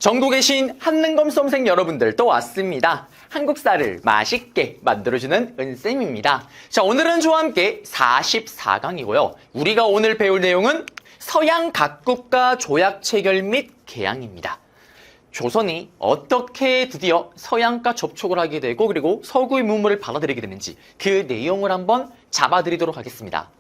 전국에 계신 한능검 수험생 여러분들 또 왔습니다. 한국사를 맛있게 만들어주는 은쌤입니다. 자, 오늘은 저와 함께 44강이고요. 우리가 오늘 배울 내용은 서양 각국가 조약 체결 및 개항입니다. 조선이 어떻게 드디어 서양과 접촉을 하게 되고 그리고 서구의 문물을 받아들이게 되는지 그 내용을 한번 잡아드리도록 하겠습니다.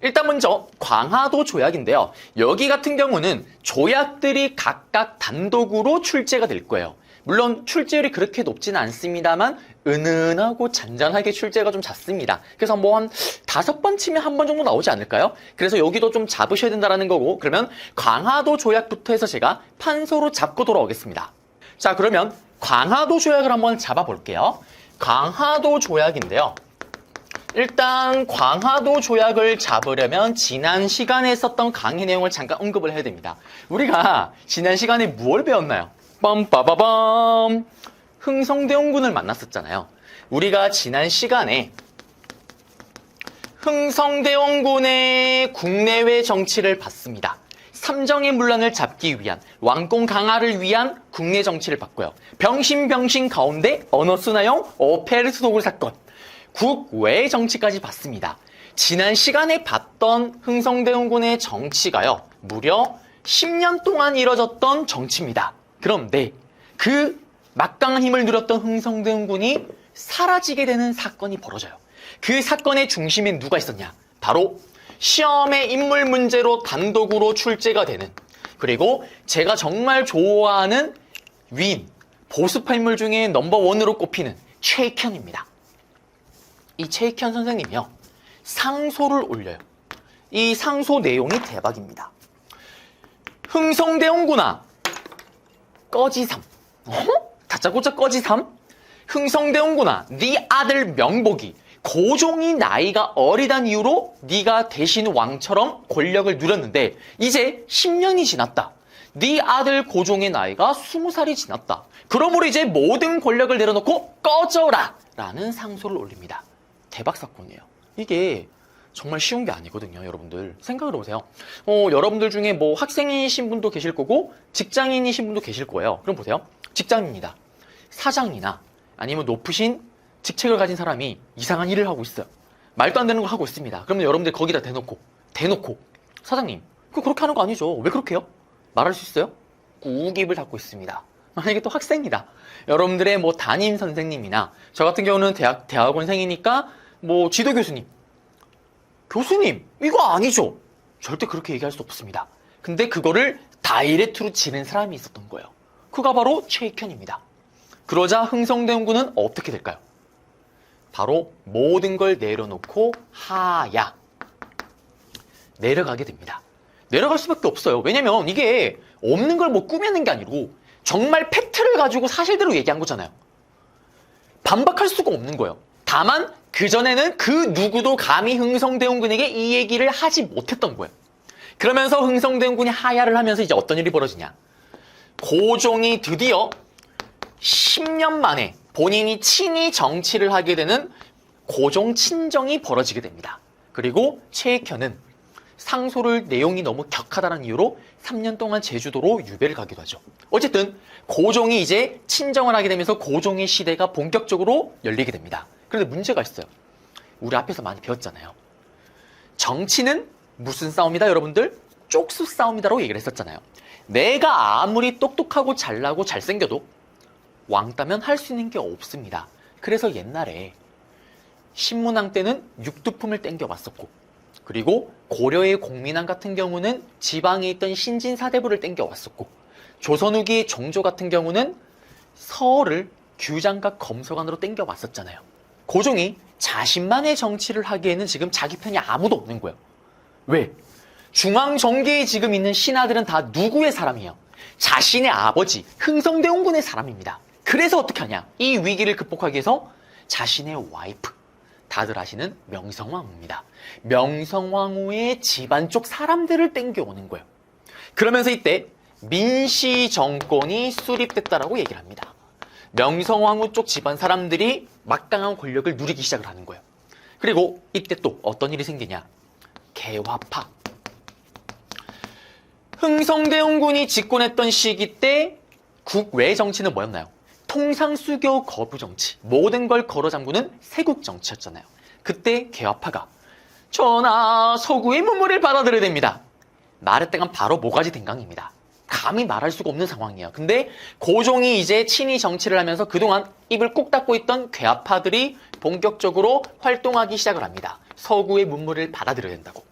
일단 먼저 광화도 조약인데요. 여기 같은 경우는 조약들이 각각 단독으로 출제가 될 거예요. 물론 출제율이 그렇게 높지는 않습니다만 은은하고 잔잔하게 출제가 좀 잦습니다. 그래서 뭐 한 5번 치면 한 번 정도 나오지 않을까요? 그래서 여기도 좀 잡으셔야 된다는 거고, 그러면 광화도 조약부터 해서 제가 판서로 잡고 돌아오겠습니다. 자, 그러면 광화도 조약을 한번 잡아볼게요. 광화도 조약인데요. 일단 광화도 조약을 잡으려면 지난 시간에 썼던 강의 내용을 잠깐 언급을 해야 됩니다. 우리가 지난 시간에 무엇을 배웠나요? 빰빠바밤! 흥성대원군을 만났었잖아요. 우리가 지난 시간에 흥성대원군의 국내외 정치를 봤습니다. 삼정의 문란을 잡기 위한, 왕권 강화를 위한 국내 정치를 봤고요. 병신 가운데 언어순화형 오페르트 도굴 사건, 국외 정치까지 봤습니다. 지난 시간에 봤던 흥성대원군의 정치가요, 무려 10년 동안 이뤄졌던 정치입니다. 그런데 그 막강한 힘을 누렸던 흥성대원군이 사라지게 되는 사건이 벌어져요. 그 사건의 중심에 누가 있었냐? 바로 시험의 인물 문제로 단독으로 출제가 되는, 그리고 제가 정말 좋아하는 위인, 보수파 인물 중에 넘버1으로 꼽히는 최익현입니다. 이 최익현 선생님이요, 상소를 올려요. 이 상소 내용이 대박입니다. 흥성대원군아, 꺼지삼. 다짜고짜 꺼지삼? 흥성대원군아, 네 아들 명복이 고종이 나이가 어리단 이유로 네가 대신 왕처럼 권력을 누렸는데 이제 10년이 지났다. 네 아들 고종의 나이가 20살이 지났다. 그러므로 이제 모든 권력을 내려놓고 꺼져라! 라는 상소를 올립니다. 대박 사건이에요. 이게 정말 쉬운 게 아니거든요, 여러분들. 생각을 해보세요. 여러분들 중에 뭐 학생이신 분도 계실 거고 직장인이신 분도 계실 거예요. 그럼 보세요. 직장인입니다. 사장이나 아니면 높으신 직책을 가진 사람이 이상한 일을 하고 있어요. 말도 안 되는 거 하고 있습니다. 그러면 여러분들 거기다 대놓고 사장님, 그거 그렇게 하는 거 아니죠? 왜 그렇게 해요? 말할 수 있어요? 꾹 입을 닫고 있습니다. 만약에 또 학생이다. 여러분들의 뭐 담임 선생님이나 저 같은 경우는 대학원생이니까 뭐 지도 교수님 이거 아니죠? 절대 그렇게 얘기할 수 없습니다. 근데 그거를 다이렉트로 지는 사람이 있었던 거예요. 그가 바로 최익현입니다. 그러자 흥성대원군은 어떻게 될까요? 바로 모든 걸 내려놓고 하야 내려가게 됩니다. 내려갈 수밖에 없어요. 왜냐면 이게 없는 걸 뭐 꾸며낸 게 아니고 정말 팩트를 가지고 사실대로 얘기한 거잖아요. 반박할 수가 없는 거예요. 다만 그전에는 그 누구도 감히 흥성대원군에게 이 얘기를 하지 못했던 거예요. 그러면서 흥성대원군이 하야를 하면서 이제 어떤 일이 벌어지냐. 고종이 드디어 10년 만에 본인이 친히 정치를 하게 되는 고종 친정이 벌어지게 됩니다. 그리고 최익현은 상소를 내용이 너무 격하다는 이유로 3년 동안 제주도로 유배를 가기도 하죠. 어쨌든 고종이 이제 친정을 하게 되면서 고종의 시대가 본격적으로 열리게 됩니다. 그런데 문제가 있어요. 우리 앞에서 많이 배웠잖아요. 정치는 무슨 싸움이다, 여러분들? 쪽수 싸움이다라고 얘기를 했었잖아요. 내가 아무리 똑똑하고 잘나고 잘생겨도 왕따면 할 수 있는 게 없습니다. 그래서 옛날에 신문왕 때는 육두품을 땡겨왔었고, 그리고 고려의 공민왕 같은 경우는 지방에 있던 신진사대부를 땡겨왔었고, 조선 후기의 정조 같은 경우는 서를 규장과 검소관으로 땡겨왔었잖아요. 고종이 자신만의 정치를 하기에는 지금 자기 편이 아무도 없는 거예요. 왜? 중앙정계에 지금 있는 신하들은 다 누구의 사람이에요? 자신의 아버지 흥성대원군의 사람입니다. 그래서 어떻게 하냐? 이 위기를 극복하기 위해서 자신의 와이프, 다들 아시는 명성황후입니다. 명성황후의 집안 쪽 사람들을 땡겨오는 거예요. 그러면서 이때 민씨 정권이 수립됐다라고 얘기를 합니다. 명성황후 쪽 집안 사람들이 막강한 권력을 누리기 시작을 하는 거예요. 그리고 이때 또 어떤 일이 생기냐? 개화파. 흥성대원군이 집권했던 시기 때 국외 정치는 뭐였나요? 통상수교 거부 정치, 모든 걸 걸어 잠그는 세국 정치였잖아요. 그때 개화파가 전하 서구의 문물을 받아들여야 됩니다. 말했다간 바로 모가지 댕강입니다. 감히 말할 수가 없는 상황이에요. 근데 고종이 이제 친위 정치를 하면서 그동안 입을 꾹 닫고 있던 괴화파들이 본격적으로 활동하기 시작을 합니다. 서구의 문물을 받아들여야 된다고.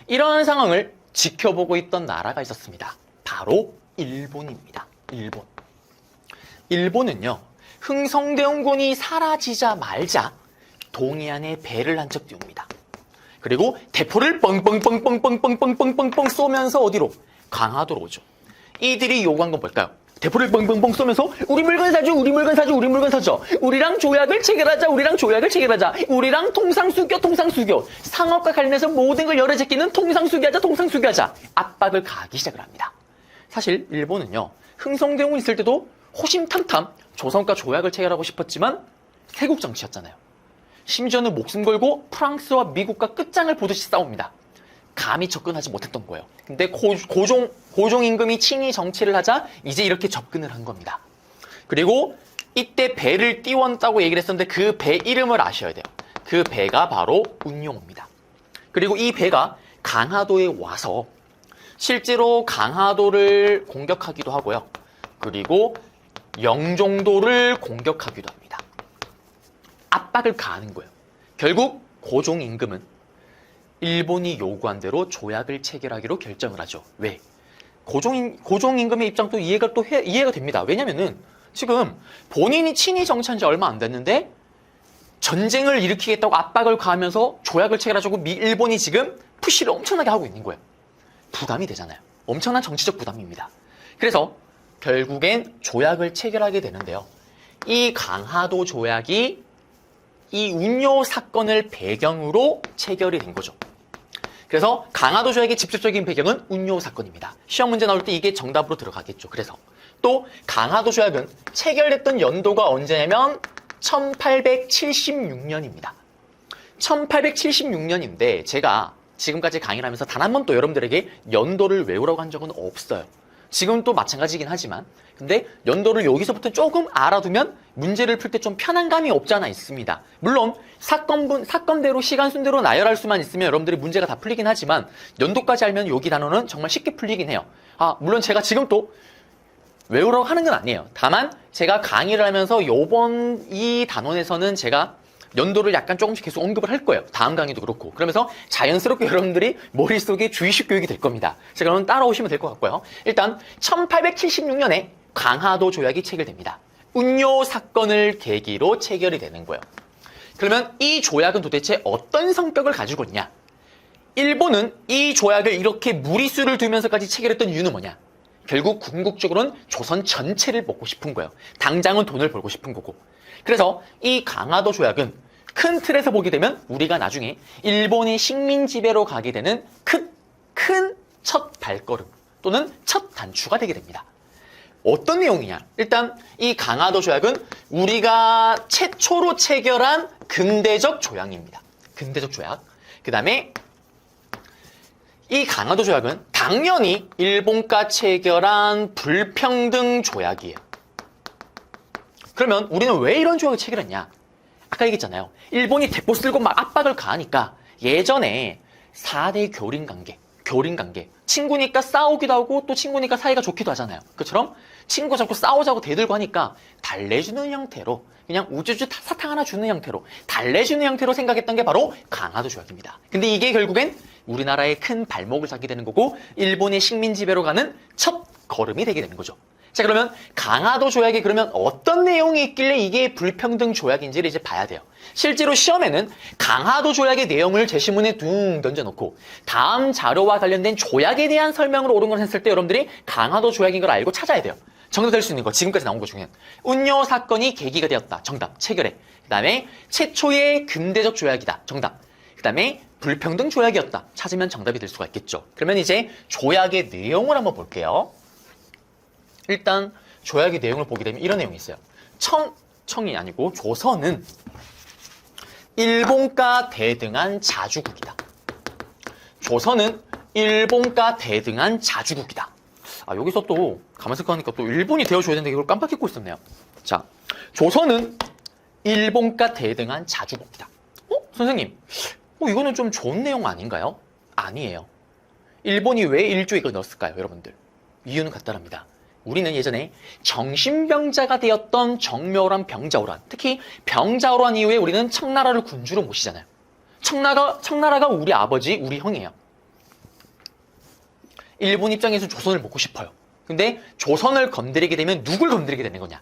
이러한 상황을 지켜보고 있던 나라가 있었습니다. 바로 일본입니다. 일본은요, 흥성대원군이 사라지자 말자 동해안에 배를 한 척 띄웁니다. 그리고 대포를 뻥뻥뻥뻥뻥뻥뻥뻥뻥뻥 쏘면서 어디로? 강화도로 오죠. 이들이 요구한 건 뭘까요? 대포를 뻥뻥뻥 쏘면서 우리 물건 사줘, 우리 물건 사줘, 우리 물건 사줘. 우리랑 조약을 체결하자, 우리랑 조약을 체결하자. 우리랑 통상수교, 통상수교. 상업과 관련해서 모든 걸 열어 제끼는 통상수교하자, 통상수교하자. 압박을 가하기 시작을 합니다. 사실 일본은요, 흥성대원군 있을 때도 호심탐탐 조선과 조약을 체결하고 싶었지만 세국 정치였잖아요. 심지어는 목숨 걸고 프랑스와 미국과 끝장을 보듯이 싸웁니다. 감히 접근하지 못했던 거예요. 근데 고종 임금이 친위 정치를 하자 이제 이렇게 접근을 한 겁니다. 그리고 이때 배를 띄웠다고 얘기를 했었는데 그 배 이름을 아셔야 돼요. 그 배가 바로 운용호입니다. 그리고 이 배가 강화도에 와서 실제로 강화도를 공격하기도 하고요. 그리고 영종도를 공격하기도 합니다. 압박을 가하는 거예요. 결국 고종 임금은 일본이 요구한 대로 조약을 체결하기로 결정을 하죠. 왜? 고종 임금의 입장도 이해가 됩니다. 왜냐면은 지금 본인이 친위 정치한 지 얼마 안 됐는데 전쟁을 일으키겠다고 압박을 가하면서 조약을 체결하자고 일본이 지금 푸시를 엄청나게 하고 있는 거예요. 부담이 되잖아요. 엄청난 정치적 부담입니다. 그래서 결국엔 조약을 체결하게 되는데요. 이 강화도 조약이 이 운요 사건을 배경으로 체결이 된 거죠. 그래서 강화도 조약의 직접적인 배경은 운요 사건입니다. 시험 문제 나올 때 이게 정답으로 들어가겠죠. 그래서 또 강화도 조약은 체결됐던 연도가 언제냐면 1876년입니다. 1876년인데 제가 지금까지 강의를 하면서 단 한 번도 여러분들에게 연도를 외우라고 한 적은 없어요. 지금도 마찬가지긴 하지만 근데 연도를 여기서부터 조금 알아두면 문제를 풀 때 좀 편안감이 없지 않아 있습니다. 물론 사건대로 시간 순대로 나열할 수만 있으면 여러분들이 문제가 다 풀리긴 하지만 연도까지 알면 여기 단어는 정말 쉽게 풀리긴 해요. 물론 제가 지금 또 외우라고 하는 건 아니에요. 다만 제가 강의를 하면서 이번 이 단원에서는 제가 연도를 약간 조금씩 계속 언급을 할 거예요. 다음 강의도 그렇고. 그러면서 자연스럽게 여러분들이 머릿속에 주의식 교육이 될 겁니다. 자, 그러면 따라오시면 될 것 같고요. 일단 1876년에 강화도 조약이 체결됩니다. 운요 사건을 계기로 체결이 되는 거예요. 그러면 이 조약은 도대체 어떤 성격을 가지고 있냐? 일본은 이 조약을 이렇게 무리수를 두면서까지 체결했던 이유는 뭐냐? 결국 궁극적으로는 조선 전체를 먹고 싶은 거예요. 당장은 돈을 벌고 싶은 거고. 그래서 이 강화도 조약은 큰 틀에서 보게 되면 우리가 나중에 일본의 식민 지배로 가게 되는 큰 첫 발걸음 또는 첫 단추가 되게 됩니다. 어떤 내용이냐? 일단 이 강화도 조약은 우리가 최초로 체결한 근대적 조약입니다. 근대적 조약. 그 다음에 이 강화도 조약은 당연히 일본과 체결한 불평등 조약이에요. 그러면 우리는 왜 이런 조약을 체결했냐? 아까 얘기했잖아요. 일본이 대포 쓸고 막 압박을 가하니까 예전에 4대 교린 관계. 친구니까 싸우기도 하고 또 친구니까 사이가 좋기도 하잖아요. 그처럼 친구 잡고 싸우자고 대들고 하니까 달래주는 형태로 그냥 우쭈쭈 사탕 하나 주는 형태로 달래주는 형태로 생각했던 게 바로 강화도 조약입니다. 근데 이게 결국엔 우리나라의 큰 발목을 잡게 되는 거고 일본의 식민 지배로 가는 첫 걸음이 되게 되는 거죠. 자, 그러면 강화도 조약에 그러면 어떤 내용이 있길래 이게 불평등 조약인지를 이제 봐야 돼요. 실제로 시험에는 강화도 조약의 내용을 제시문에 둥 던져놓고 다음 자료와 관련된 조약에 대한 설명으로 옳은 걸 했을 때 여러분들이 강화도 조약인 걸 알고 찾아야 돼요. 정답 될 수 있는 거 지금까지 나온 것 중에 운요 사건이 계기가 되었다. 정답. 체결해. 그 다음에 최초의 근대적 조약이다. 정답. 그 다음에 불평등 조약이었다. 찾으면 정답이 될 수가 있겠죠. 그러면 이제 조약의 내용을 한번 볼게요. 일단 조약의 내용을 보게 되면 이런 내용이 있어요. 청이 아니고 조선은 일본과 대등한 자주국이다. 조선은 일본과 대등한 자주국이다. 여기서 또 가만히 생각하니까 또 일본이 되어줘야 되는데 이걸 깜빡 잊고 있었네요. 자, 조선은 일본과 대등한 자주국이다. 선생님, 이거는 좀 좋은 내용 아닌가요? 아니에요. 일본이 왜 일조에 이걸 넣었을까요, 여러분들? 이유는 간단합니다. 우리는 예전에 정신병자가 되었던 정묘호란, 병자호란, 특히 병자호란 이후에 우리는 청나라를 군주로 모시잖아요. 청나라가 우리 아버지, 우리 형이에요. 일본 입장에서 조선을 먹고 싶어요. 근데 조선을 건드리게 되면 누굴 건드리게 되는 거냐?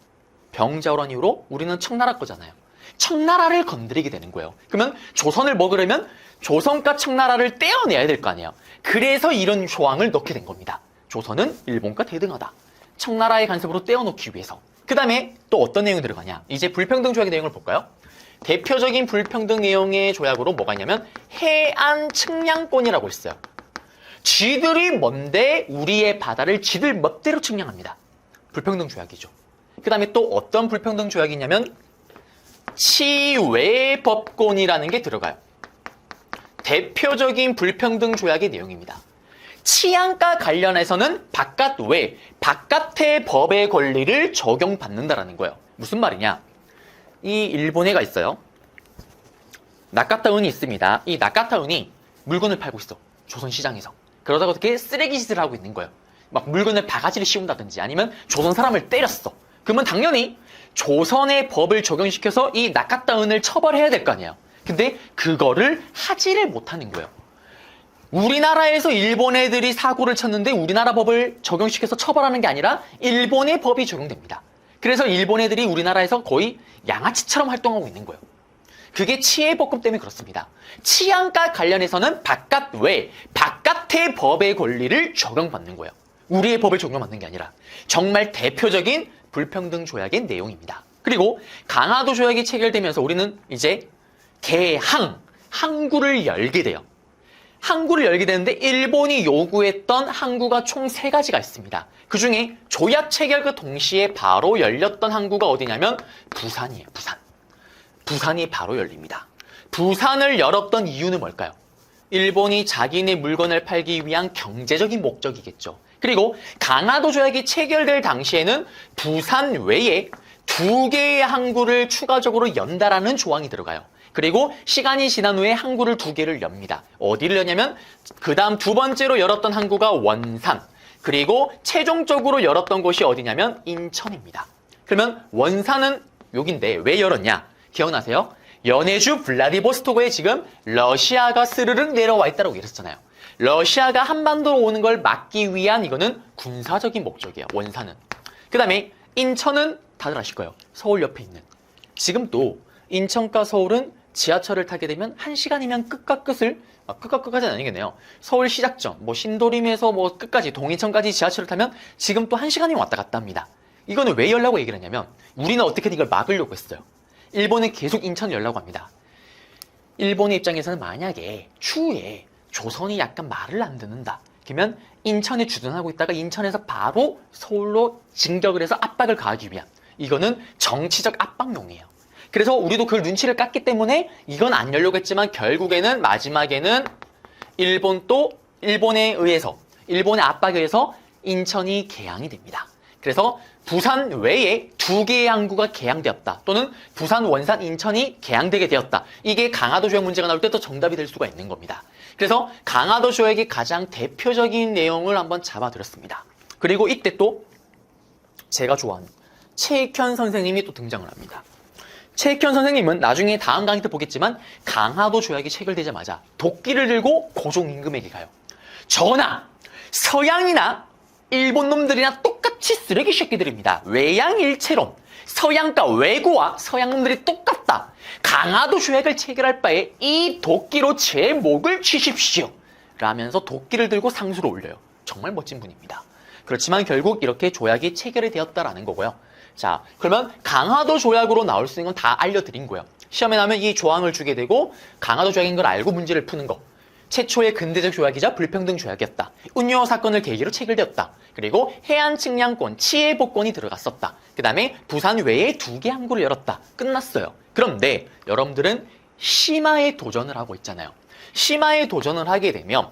병자호란 이후로 우리는 청나라 거잖아요. 청나라를 건드리게 되는 거예요. 그러면 조선을 먹으려면 조선과 청나라를 떼어내야 될 거 아니에요. 그래서 이런 조항을 넣게 된 겁니다. 조선은 일본과 대등하다. 청나라의 간섭으로 떼어놓기 위해서. 그 다음에 또 어떤 내용이 들어가냐? 이제 불평등 조약의 내용을 볼까요? 대표적인 불평등 내용의 조약으로 뭐가 있냐면 해안 측량권이라고 있어요. 쥐들이 뭔데 우리의 바다를 쥐들 멋대로 측량합니다. 불평등 조약이죠. 그 다음에 또 어떤 불평등 조약이 있냐면 치외법권이라는 게 들어가요. 대표적인 불평등 조약의 내용입니다. 치안과 관련해서는 바깥의 법의 권리를 적용받는다라는 거예요. 무슨 말이냐? 이 일본해가 있어요. 나카타운이 있습니다. 이 나카타운이 물건을 팔고 있어. 조선시장에서. 그러다가 어떻게 쓰레기 짓을 하고 있는 거예요. 막 물건을 바가지를 씌운다든지 아니면 조선 사람을 때렸어. 그러면 당연히 조선의 법을 적용시켜서 이 나카타운을 처벌해야 될 거 아니에요. 근데 그거를 하지를 못하는 거예요. 우리나라에서 일본 애들이 사고를 쳤는데 우리나라 법을 적용시켜서 처벌하는 게 아니라 일본의 법이 적용됩니다. 그래서 일본 애들이 우리나라에서 거의 양아치처럼 활동하고 있는 거예요. 그게 치해법권 때문에 그렇습니다. 치안과 관련해서는 바깥의 법의 권리를 적용받는 거예요. 우리의 법을 적용받는 게 아니라 정말 대표적인 불평등 조약의 내용입니다. 그리고 강화도 조약이 체결되면서 우리는 이제 항구를 열게 돼요. 항구를 열게 되는데 일본이 요구했던 항구가 총 3가지가 있습니다. 그 중에 조약 체결과 동시에 바로 열렸던 항구가 어디냐면 부산이에요. 부산이 바로 열립니다. 부산을 열었던 이유는 뭘까요? 일본이 자기네 물건을 팔기 위한 경제적인 목적이겠죠. 그리고 강화도 조약이 체결될 당시에는 부산 외에 2개의 항구를 추가적으로 연다라는 조항이 들어가요. 그리고 시간이 지난 후에 항구를 2개를 엽니다. 어디를 여냐면 그 다음 2번째로 열었던 항구가 원산, 그리고 최종적으로 열었던 곳이 어디냐면 인천입니다. 그러면 원산은 여긴데 왜 열었냐? 기억나세요? 연해주 블라디보스토크에 지금 러시아가 스르륵 내려와 있다고 얘기했잖아요. 러시아가 한반도로 오는 걸 막기 위한 이거는 군사적인 목적이에요. 원산은. 그 다음에 인천은 다들 아실 거예요. 서울 옆에 있는. 지금 또 인천과 서울은 지하철을 타게 되면 1시간이면 끝과 끝까지는 아니겠네요. 서울 시작점, 신도림에서 끝까지 동인천까지 지하철을 타면 지금 또 1시간이면 왔다 갔다 합니다. 이거는 왜 열라고 얘기를 했냐면 우리는 어떻게든 이걸 막으려고 했어요. 일본은 계속 인천을 열라고 합니다. 일본의 입장에서는 만약에 추후에 조선이 약간 말을 안 듣는다. 그러면 인천에 주둔하고 있다가 인천에서 바로 서울로 진격을 해서 압박을 가하기 위한 이거는 정치적 압박용이에요. 그래서 우리도 그 눈치를 깠기 때문에 이건 안 열려고 했지만 결국에는 마지막에는 일본의 압박에 의해서 인천이 개항이 됩니다. 그래서 부산 외에 2개의 항구가 개항되었다. 또는 부산, 원산, 인천이 개항되게 되었다. 이게 강화도 조약 문제가 나올 때 또 정답이 될 수가 있는 겁니다. 그래서 강화도 조약의 가장 대표적인 내용을 한번 잡아드렸습니다. 그리고 이때 또 제가 좋아하는 최익현 선생님이 또 등장을 합니다. 최익현 선생님은 나중에 다음 강의 때 보겠지만 강화도 조약이 체결되자마자 도끼를 들고 고종 임금에게 가요. 전하! 서양이나 일본 놈들이나 똑같이 쓰레기 새끼들입니다. 외양일체론. 서양과 외구와 서양 놈들이 똑같다. 강화도 조약을 체결할 바에 이 도끼로 제 목을 치십시오. 라면서 도끼를 들고 상수로 올려요. 정말 멋진 분입니다. 그렇지만 결국 이렇게 조약이 체결이 되었다라는 거고요. 자, 그러면 강화도 조약으로 나올 수 있는 건 다 알려드린 거예요. 시험에 나면 이 조항을 주게 되고 강화도 조약인 걸 알고 문제를 푸는 거. 최초의 근대적 조약이자 불평등 조약이었다. 운요 사건을 계기로 체결되었다. 그리고 해안 측량권, 치해복권이 들어갔었다. 그 다음에 부산 외에 2개 항구를 열었다. 끝났어요. 그런데 여러분들은 심화에 도전을 하고 있잖아요. 심화에 도전을 하게 되면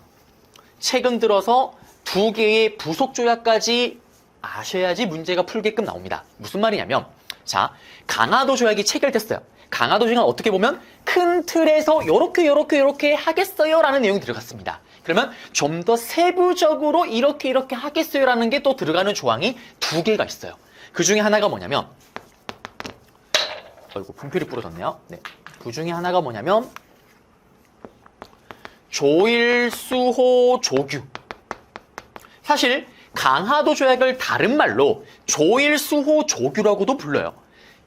최근 들어서 2개의 부속 조약까지 아셔야지 문제가 풀게끔 나옵니다. 무슨 말이냐면, 자, 강화도 조약이 체결됐어요. 강화도 조약은 어떻게 보면 큰 틀에서 요렇게 하겠어요 라는 내용이 들어갔습니다. 그러면 좀 더 세부적으로 이렇게 하겠어요 라는 게 또 들어가는 조항이 2개가 있어요. 그 중에 하나가 뭐냐면, 어이구, 분필이 부러졌네요. 네. 그 중에 하나가 뭐냐면, 조일수호 조규. 사실 강화도 조약을 다른 말로 조일수호 조규라고도 불러요.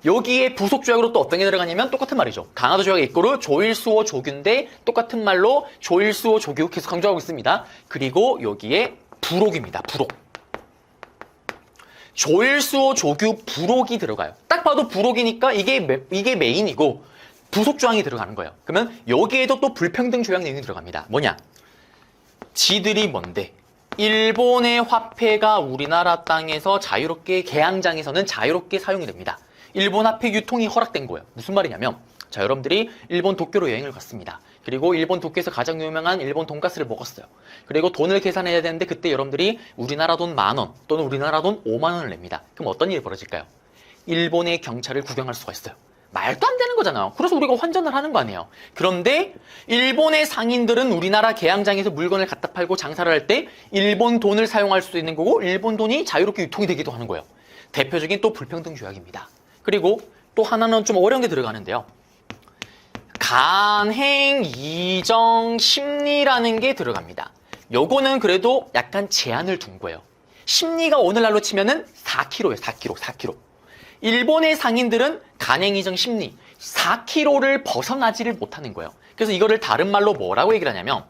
여기에 부속 조약으로 또 어떤 게 들어가냐면 똑같은 말이죠. 강화도 조약 이꼬르 조일수호 조규인데 똑같은 말로 조일수호 조규 계속 강조하고 있습니다. 그리고 여기에 부록입니다. 부록. 조일수호 조규 부록이 들어가요. 딱 봐도 부록이니까 이게 메인이고 부속 조항이 들어가는 거예요. 그러면 여기에도 또 불평등 조약 내용이 들어갑니다. 뭐냐? 지들이 뭔데? 일본의 화폐가 우리나라 땅에서 자유롭게 개항장에서는 자유롭게 사용이 됩니다. 일본 화폐 유통이 허락된 거예요. 무슨 말이냐면, 자, 여러분들이 일본 도쿄로 여행을 갔습니다. 그리고 일본 도쿄에서 가장 유명한 일본 돈가스를 먹었어요. 그리고 돈을 계산해야 되는데 그때 여러분들이 우리나라 돈 10,000원 또는 우리나라 돈 50,000원을 냅니다. 그럼 어떤 일이 벌어질까요? 일본의 경찰을 구경할 수가 있어요. 말도 안 되는 거잖아요. 그래서 우리가 환전을 하는 거 아니에요. 그런데 일본의 상인들은 우리나라 개항장에서 물건을 갖다 팔고 장사를 할 때 일본 돈을 사용할 수 있는 거고 일본 돈이 자유롭게 유통이 되기도 하는 거예요. 대표적인 또 불평등 조약입니다. 그리고 또 하나는 좀 어려운 게 들어가는데요. 간행, 이정, 심리라는 게 들어갑니다. 요거는 그래도 약간 제한을 둔 거예요. 심리가 오늘날로 치면은 4kg예요. 4kg. 일본의 상인들은 간행, 이정, 심리 4kg를 벗어나지를 못하는 거예요. 그래서 이거를 다른 말로 뭐라고 얘기를 하냐면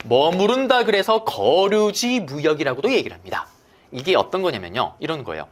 머무른다 그래서 거류지 무역이라고도 얘기를 합니다. 이게 어떤 거냐면요. 이런 거예요.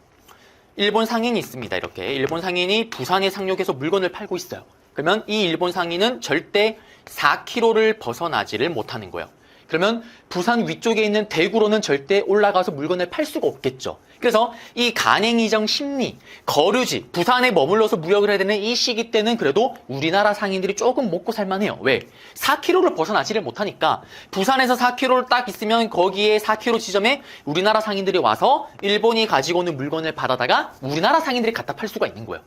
일본 상인이 있습니다. 이렇게 일본 상인이 부산의 상륙에서 물건을 팔고 있어요. 그러면 이 일본 상인은 절대 4km를 벗어나지를 못하는 거예요. 그러면 부산 위쪽에 있는 대구로는 절대 올라가서 물건을 팔 수가 없겠죠. 그래서 이 간행이정 심리, 거류지, 부산에 머물러서 무역을 해야 되는 이 시기 때는 그래도 우리나라 상인들이 조금 먹고 살만해요. 왜? 4km를 벗어나지를 못하니까 부산에서 4km를 딱 있으면 거기에 4km 지점에 우리나라 상인들이 와서 일본이 가지고 오는 물건을 받아다가 우리나라 상인들이 갖다 팔 수가 있는 거예요.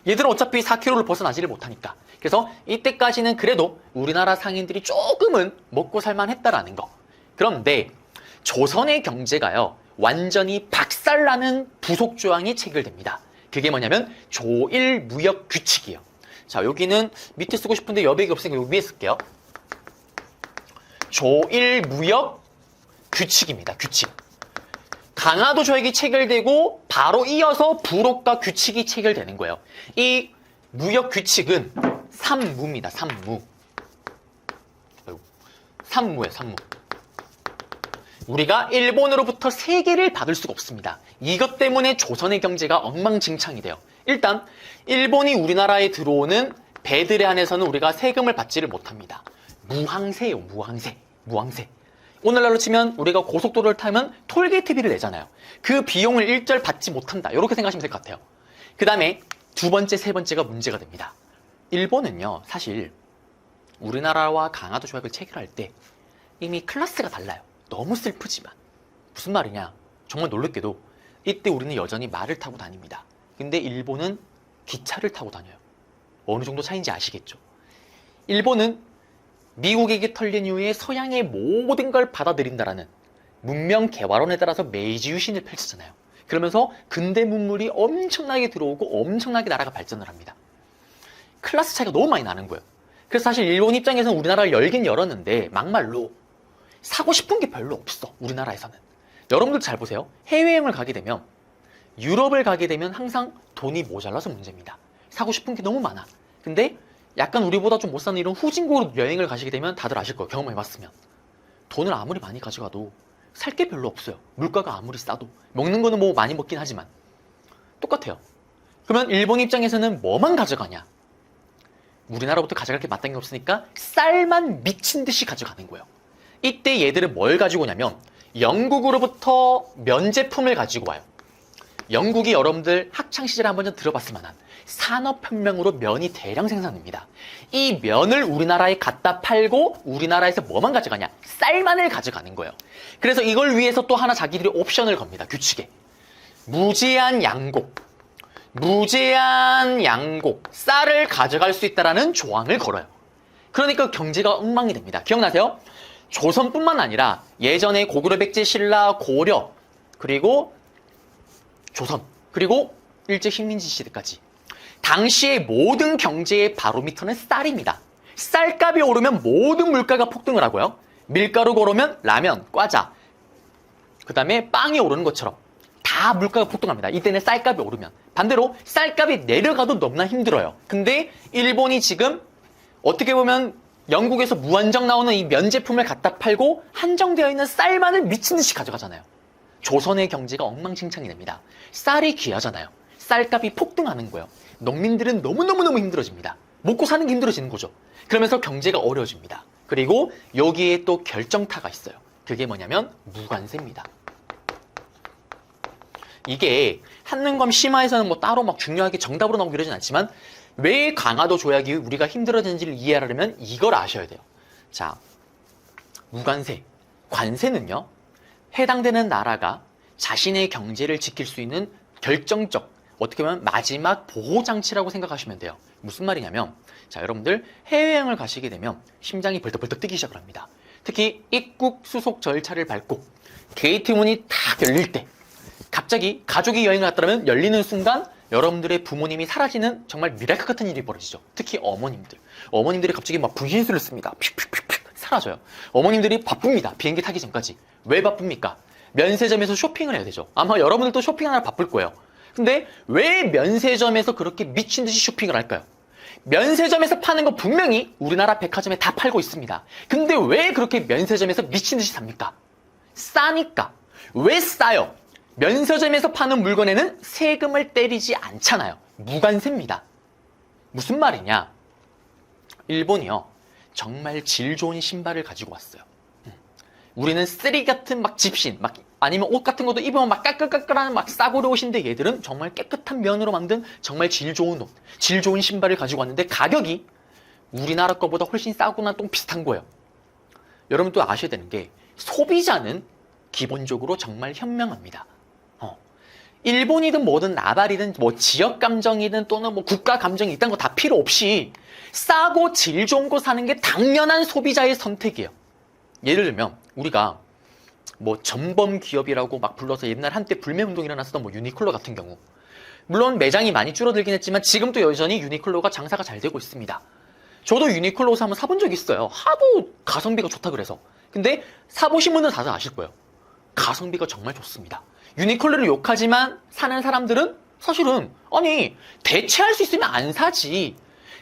얘들은 어차피 4km를 벗어나지를 못하니까. 그래서 이때까지는 그래도 우리나라 상인들이 조금은 먹고 살만했다라는 거. 그런데 조선의 경제가요. 완전히 박살나는 부속 조항이 체결됩니다. 그게 뭐냐면 조일무역규칙이에요. 자, 여기는 밑에 쓰고 싶은데 여백이 없으니까 여기 위에 쓸게요. 조일무역규칙입니다. 규칙. 강화도 조약이 체결되고 바로 이어서 부록과 규칙이 체결되는 거예요. 이 무역규칙은 삼무입니다. 삼무예요. 우리가 일본으로부터 세계를 받을 수가 없습니다. 이것 때문에 조선의 경제가 엉망진창이 돼요. 일단 일본이 우리나라에 들어오는 배들에 한해서는 우리가 세금을 받지를 못합니다. 무항세예요. 무항세. 오늘날로 치면 우리가 고속도로를 타면 톨게이트비를 내잖아요. 그 비용을 일절 받지 못한다. 이렇게 생각하시면 될 것 같아요. 그 다음에 두 번째, 세 번째가 문제가 됩니다. 일본은요. 사실 우리나라와 강화도 조약을 체결할 때 이미 클래스가 달라요. 너무 슬프지만. 무슨 말이냐. 정말 놀랍게도 이때 우리는 여전히 말을 타고 다닙니다. 근데 일본은 기차를 타고 다녀요. 어느 정도 차이인지 아시겠죠? 일본은 미국에게 털린 이후에 서양의 모든 걸 받아들인다라는 문명 개화론에 따라서 메이지 유신을 펼치잖아요. 그러면서 근대 문물이 엄청나게 들어오고 엄청나게 나라가 발전을 합니다. 클래스 차이가 너무 많이 나는 거예요. 그래서 사실 일본 입장에서는 우리나라를 열긴 열었는데 막말로 사고 싶은 게 별로 없어. 우리나라에서는. 여러분들 잘 보세요. 해외여행을 가게 되면 유럽을 가게 되면 항상 돈이 모자라서 문제입니다. 사고 싶은 게 너무 많아. 근데 약간 우리보다 좀 못 사는 이런 후진국으로 여행을 가시게 되면 다들 아실 거예요. 경험해봤으면. 돈을 아무리 많이 가져가도 살 게 별로 없어요. 물가가 아무리 싸도. 먹는 거는 뭐 많이 먹긴 하지만. 똑같아요. 그러면 일본 입장에서는 뭐만 가져가냐? 우리나라부터 가져갈 게 마땅히 없으니까 쌀만 미친 듯이 가져가는 거예요. 이때 얘들은 뭘 가지고 오냐면 영국으로부터 면제품을 가지고 와요. 영국이 여러분들 학창시절에 한번 좀 들어봤을 만한 산업혁명으로 면이 대량 생산됩니다. 이 면을 우리나라에 갖다 팔고 우리나라에서 뭐만 가져가냐? 쌀만을 가져가는 거예요. 그래서 이걸 위해서 또 하나 자기들이 옵션을 겁니다. 규칙에. 무제한 양곡, 쌀을 가져갈 수 있다라는 조항을 걸어요. 그러니까 경제가 엉망이 됩니다. 기억나세요? 조선뿐만 아니라 예전에 고구려, 백제, 신라, 고려, 그리고 조선, 그리고 일제 식민지 시대까지 당시의 모든 경제의 바로미터는 쌀입니다. 쌀값이 오르면 모든 물가가 폭등을 하고요. 밀가루가 오르면 라면, 과자, 그 다음에 빵이 오르는 것처럼 다 물가가 폭등합니다. 이때는 쌀값이 오르면. 반대로 쌀값이 내려가도 너무나 힘들어요. 근데 일본이 지금 어떻게 보면 영국에서 무한정 나오는 이 면 제품을 갖다 팔고 한정되어 있는 쌀만을 미친 듯이 가져가잖아요. 조선의 경제가 엉망진창이 됩니다. 쌀이 귀하잖아요. 쌀값이 폭등하는 거예요. 농민들은 너무너무 힘들어집니다. 먹고 사는 게 힘들어지는 거죠. 그러면서 경제가 어려워집니다. 그리고 여기에 또 결정타가 있어요. 그게 뭐냐면 무관세입니다. 이게 한능검 심화에서는 뭐 따로 막 중요하게 정답으로 나오고 이러진 않지만 왜 강화도 조약이 우리가 힘들어지는지를 이해하려면 이걸 아셔야 돼요. 자, 무관세, 관세는요. 해당되는 나라가 자신의 경제를 지킬 수 있는 결정적, 어떻게 보면 마지막 보호장치라고 생각하시면 돼요. 무슨 말이냐면, 자, 여러분들 해외여행을 가시게 되면 심장이 벌떡벌떡 뛰기 시작을 합니다. 특히 입국 수속 절차를 밟고 게이트 문이 탁 열릴 때 갑자기 가족이 여행을 갔다면 열리는 순간 여러분들의 부모님이 사라지는 정말 미라클 같은 일이 벌어지죠. 특히 어머님들이 갑자기 막 분신술을 씁니다. 픽픽픽픽 사라져요. 어머님들이 바쁩니다. 비행기 타기 전까지. 왜 바쁩니까? 면세점에서 쇼핑을 해야 되죠. 아마 여러분들도 쇼핑하느라 바쁠 거예요. 근데 왜 면세점에서 그렇게 미친 듯이 쇼핑을 할까요? 면세점에서 파는 거 분명히 우리나라 백화점에 다 팔고 있습니다. 근데 왜 그렇게 면세점에서 미친 듯이 삽니까? 싸니까. 왜 싸요? 면세점에서 파는 물건에는 세금을 때리지 않잖아요. 무관세입니다. 무슨 말이냐? 일본이요. 정말 질 좋은 신발을 가지고 왔어요. 우리는 쓰레기 같은 막 집신, 막 아니면 옷 같은 것도 입으면 막 까끌까끌한 막 싸구려 옷인데 얘들은 정말 깨끗한 면으로 만든 정말 질 좋은 옷, 질 좋은 신발을 가지고 왔는데 가격이 우리나라 거보다 훨씬 싸거나 또 비슷한 거예요. 여러분 또 아셔야 되는 게 소비자는 기본적으로 정말 현명합니다. 일본이든 뭐든 나발이든 뭐 지역 감정이든 또는 뭐 국가 감정이 있다는 거 다 필요 없이 싸고 질 좋은 거 사는 게 당연한 소비자의 선택이에요. 예를 들면 우리가 뭐 전범 기업이라고 막 불러서 옛날 한때 불매운동이 일어났었던 뭐 유니클로 같은 경우, 물론 매장이 많이 줄어들긴 했지만 지금도 여전히 유니클로가 장사가 잘 되고 있습니다. 저도 유니클로 옷 한번 사본 적이 있어요. 하도 가성비가 좋다 그래서. 근데 사보신 분들은 다들 아실 거예요. 가성비가 정말 좋습니다. 유니클로를 욕하지만 사는 사람들은 사실은 아니 대체할 수 있으면 안 사지.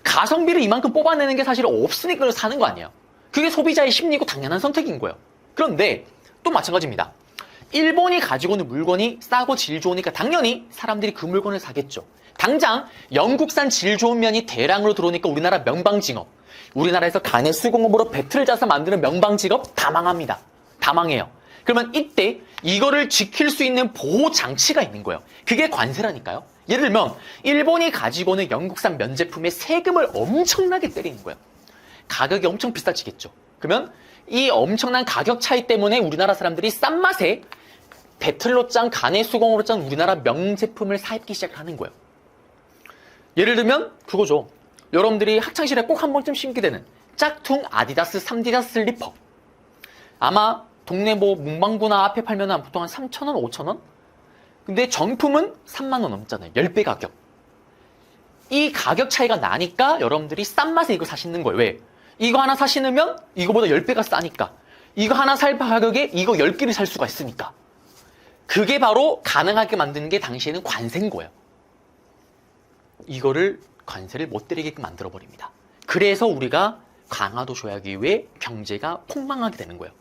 가성비를 이만큼 뽑아내는 게 사실 없으니까 사는 거 아니에요. 그게 소비자의 심리고 당연한 선택인 거예요. 그런데 또 마찬가지입니다. 일본이 가지고 있는 물건이 싸고 질 좋으니까 당연히 사람들이 그 물건을 사겠죠. 당장 영국산 질 좋은 면이 대량으로 들어오니까 우리나라 명방직업, 우리나라에서 간의 수공업으로 배틀을 짜서 만드는 명방직업 다 망합니다. 다 망해요. 그러면 이때 이거를 지킬 수 있는 보호 장치가 있는 거예요. 그게 관세라니까요. 예를 들면 일본이 가지고 있는 영국산 면 제품에 세금을 엄청나게 때리는 거예요. 가격이 엄청 비싸지겠죠. 그러면 이 엄청난 가격 차이 때문에 우리나라 사람들이 싼 맛에 배틀로 짠 간의 수공으로 짠 우리나라 명제품을 사입기 시작하는 거예요. 예를 들면 그거죠. 여러분들이 학창시절에 꼭 한 번쯤 신게 되는 짝퉁 아디다스 3디다스 슬리퍼. 아마 동네 뭐 문방구나 앞에 팔면 보통 한 3,000원, 5,000원? 근데 정품은 3만 원 넘잖아요. 10배 가격. 이 가격 차이가 나니까 여러분들이 싼 맛에 이거 사시는 거예요. 왜? 이거 하나 사 신으면 이거보다 10배가 싸니까. 이거 하나 살 가격에 이거 10개를 살 수가 있으니까. 그게 바로 가능하게 만드는 게 당시에는 관세인 거예요. 이거를 관세를 못 때리게끔 만들어버립니다. 그래서 우리가 강화도 조약 이후에 경제가 폭망하게 되는 거예요.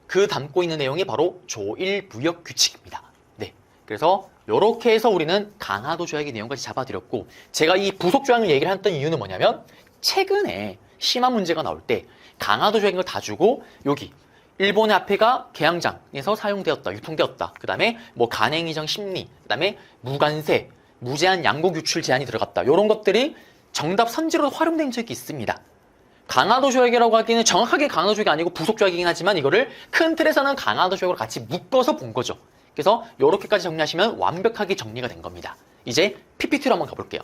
그 담고 있는 내용이 바로 조일무역규칙입니다. 네, 그래서 이렇게 해서 우리는 강화도 조약의 내용까지 잡아드렸고, 제가 이 부속 조항을 얘기를 했던 이유는 뭐냐면 최근에 심한 문제가 나올 때 강화도 조약인 걸 다 주고 여기 일본의 화폐가 개항장에서 사용되었다, 유통되었다. 그 다음에 뭐 간행이정 심리, 그 다음에 무관세, 무제한 양국 유출 제한이 들어갔다. 이런 것들이 정답 선지로 활용된 적이 있습니다. 강화도 조약이라고 하기에는 정확하게 강화도 조약이 아니고 부속 조약이긴 하지만 이거를 큰 틀에서는 강화도 조약으로 같이 묶어서 본 거죠. 그래서 이렇게까지 정리하시면 완벽하게 정리가 된 겁니다. 이제 PPT로 한번 가볼게요.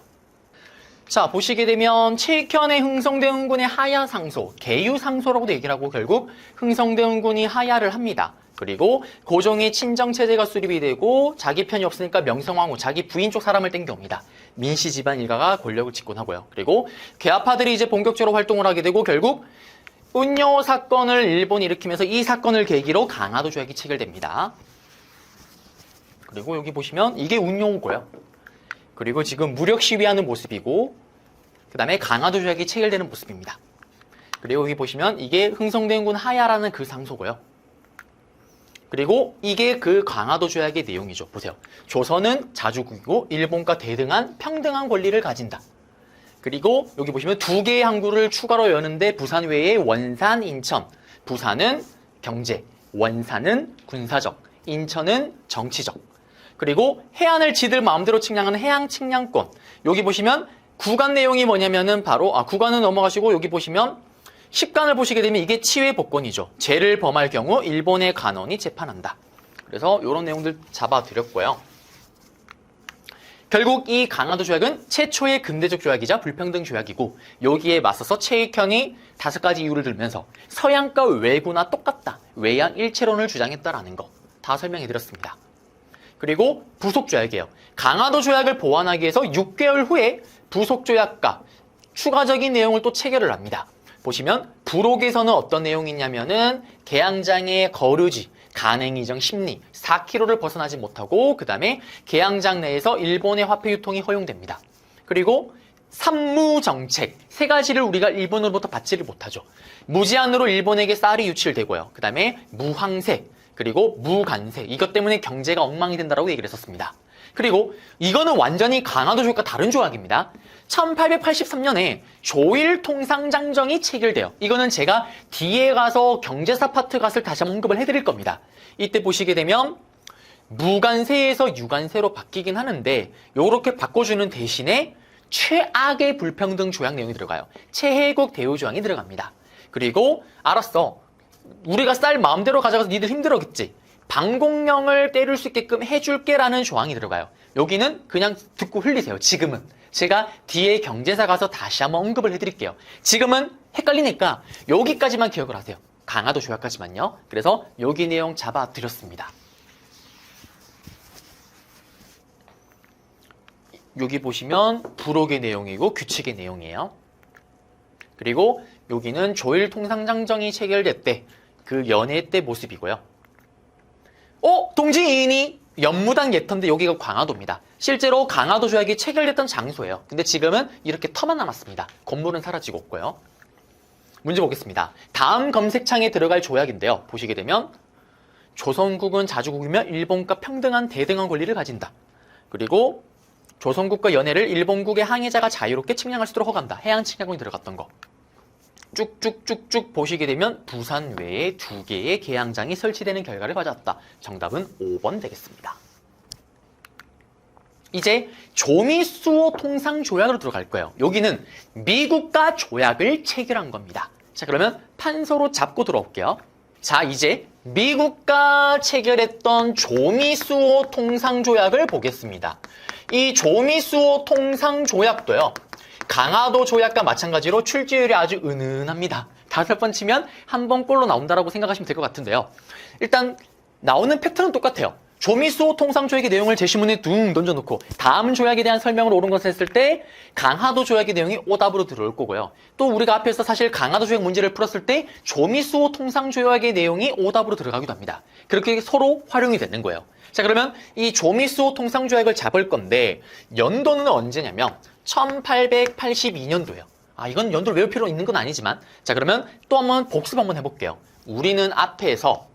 자, 보시게 되면 최익현의 흥성대원군의 하야 상소, 계유 상소라고도 얘기를 하고 결국 흥성대원군이 하야를 합니다. 그리고 고종의 친정체제가 수립이 되고 자기 편이 없으니까 명성황후, 자기 부인 쪽 사람을 땡겨옵니다. 민씨 집안 일가가 권력을 집권하고요. 그리고 괴아파들이 이제 본격적으로 활동을 하게 되고 결국 운요 사건을 일본이 일으키면서 이 사건을 계기로 강화도 조약이 체결됩니다. 그리고 여기 보시면 이게 운요고요. 그리고 지금 무력 시위하는 모습이고 그 다음에 강화도 조약이 체결되는 모습입니다. 그리고 여기 보시면 이게 흥성대원군 하야라는 그 상소고요. 그리고 이게 그 강화도 조약의 내용이죠. 보세요. 조선은 자주국이고 일본과 대등한 평등한 권리를 가진다. 그리고 여기 보시면 두 개의 항구를 추가로 여는데 부산 외에 원산, 인천. 부산은 경제, 원산은 군사적, 인천은 정치적. 그리고 해안을 지들 마음대로 측량하는 해양 측량권. 여기 보시면 구간 내용이 뭐냐면은 바로 구간은 넘어가시고 여기 보시면 10간을 보시게 되면 이게 치외 복권이죠. 죄를 범할 경우 일본의 간원이 재판한다. 그래서 이런 내용들 잡아드렸고요. 결국 이 강화도 조약은 최초의 근대적 조약이자 불평등 조약이고 여기에 맞서서 최익현이 5가지 이유를 들면서 서양과 외구나 똑같다. 외양 일체론을 주장했다라는 거 다 설명해드렸습니다. 그리고 부속조약이에요. 강화도 조약을 보완하기 위해서 6개월 후에 부속조약과 추가적인 내용을 또 체결을 합니다. 보시면 부록에서는 어떤 내용이 있냐면은 계양장의 거류지, 간행이정 심리, 4km를 벗어나지 못하고 그 다음에 계양장 내에서 일본의 화폐 유통이 허용됩니다. 그리고 삼무정책, 3가지를 우리가 일본으로부터 받지를 못하죠. 무제한으로 일본에게 쌀이 유출되고요. 그 다음에 무황세, 그리고 무관세, 이것 때문에 경제가 엉망이 된다고 얘기를 했었습니다. 그리고 이거는 완전히 강화도 조약과 다른 조약입니다. 1883년에 조일통상장정이 체결돼요. 이거는 제가 뒤에 가서 경제사 파트 갓을 다시 한번 언급을 해드릴 겁니다. 이때 보시게 되면 무관세에서 유관세로 바뀌긴 하는데 요렇게 바꿔주는 대신에 최악의 불평등 조약 내용이 들어가요. 최혜국 대우조항이 들어갑니다. 그리고 알았어. 우리가 쌀 마음대로 가져가서 니들 힘들었겠지. 방공령을 때릴 수 있게끔 해줄게라는 조항이 들어가요. 여기는 그냥 듣고 흘리세요. 지금은. 제가 뒤에 경제사 가서 다시 한번 언급을 해드릴게요. 지금은 헷갈리니까 여기까지만 기억을 하세요. 강화도 조약까지만요. 그래서 여기 내용 잡아드렸습니다. 여기 보시면 부록의 내용이고 규칙의 내용이에요. 그리고 여기는 조일통상장정이 체결됐대. 그 연회 때 모습이고요. 동지인이 연무당 예터인데 여기가 강화도입니다. 실제로 강화도 조약이 체결됐던 장소예요. 근데 지금은 이렇게 터만 남았습니다. 건물은 사라지고 없고요. 문제 보겠습니다. 다음 검색창에 들어갈 조약인데요. 보시게 되면 조선국은 자주국이며 일본과 평등한 대등한 권리를 가진다. 그리고 조선국과 연해를 일본국의 항해자가 자유롭게 측량할 수 있도록 허가한다. 해양 측량권이 들어갔던 거. 쭉쭉쭉쭉 보시게 되면 부산 외에 2개의 계양장이 설치되는 결과를 가져왔다. 정답은 5번 되겠습니다. 이제 조미수호 통상조약으로 들어갈 거예요. 여기는 미국과 조약을 체결한 겁니다. 자, 그러면 판서로 잡고 들어올게요. 자, 이제 미국과 체결했던 조미수호 통상조약을 보겠습니다. 이 조미수호 통상조약도요. 강화도 조약과 마찬가지로 출제율이 아주 은은합니다. 5번 치면 한 번 꼴로 나온다라고 생각하시면 될 것 같은데요. 일단 나오는 패턴은 똑같아요. 조미수호 통상조약의 내용을 제시문에 둥 던져놓고 다음 조약에 대한 설명을 옳은 것을 했을 때 강화도 조약의 내용이 오답으로 들어올 거고요. 또 우리가 앞에서 사실 강화도 조약 문제를 풀었을 때 조미수호 통상조약의 내용이 오답으로 들어가기도 합니다. 그렇게 서로 활용이 되는 거예요. 자, 그러면 이 조미수호 통상조약을 잡을 건데 연도는 언제냐면 1882년도예요. 이건 연도를 외울 필요 있는 건 아니지만 자, 그러면 또 한번 복습 한번 해볼게요. 우리는 앞에서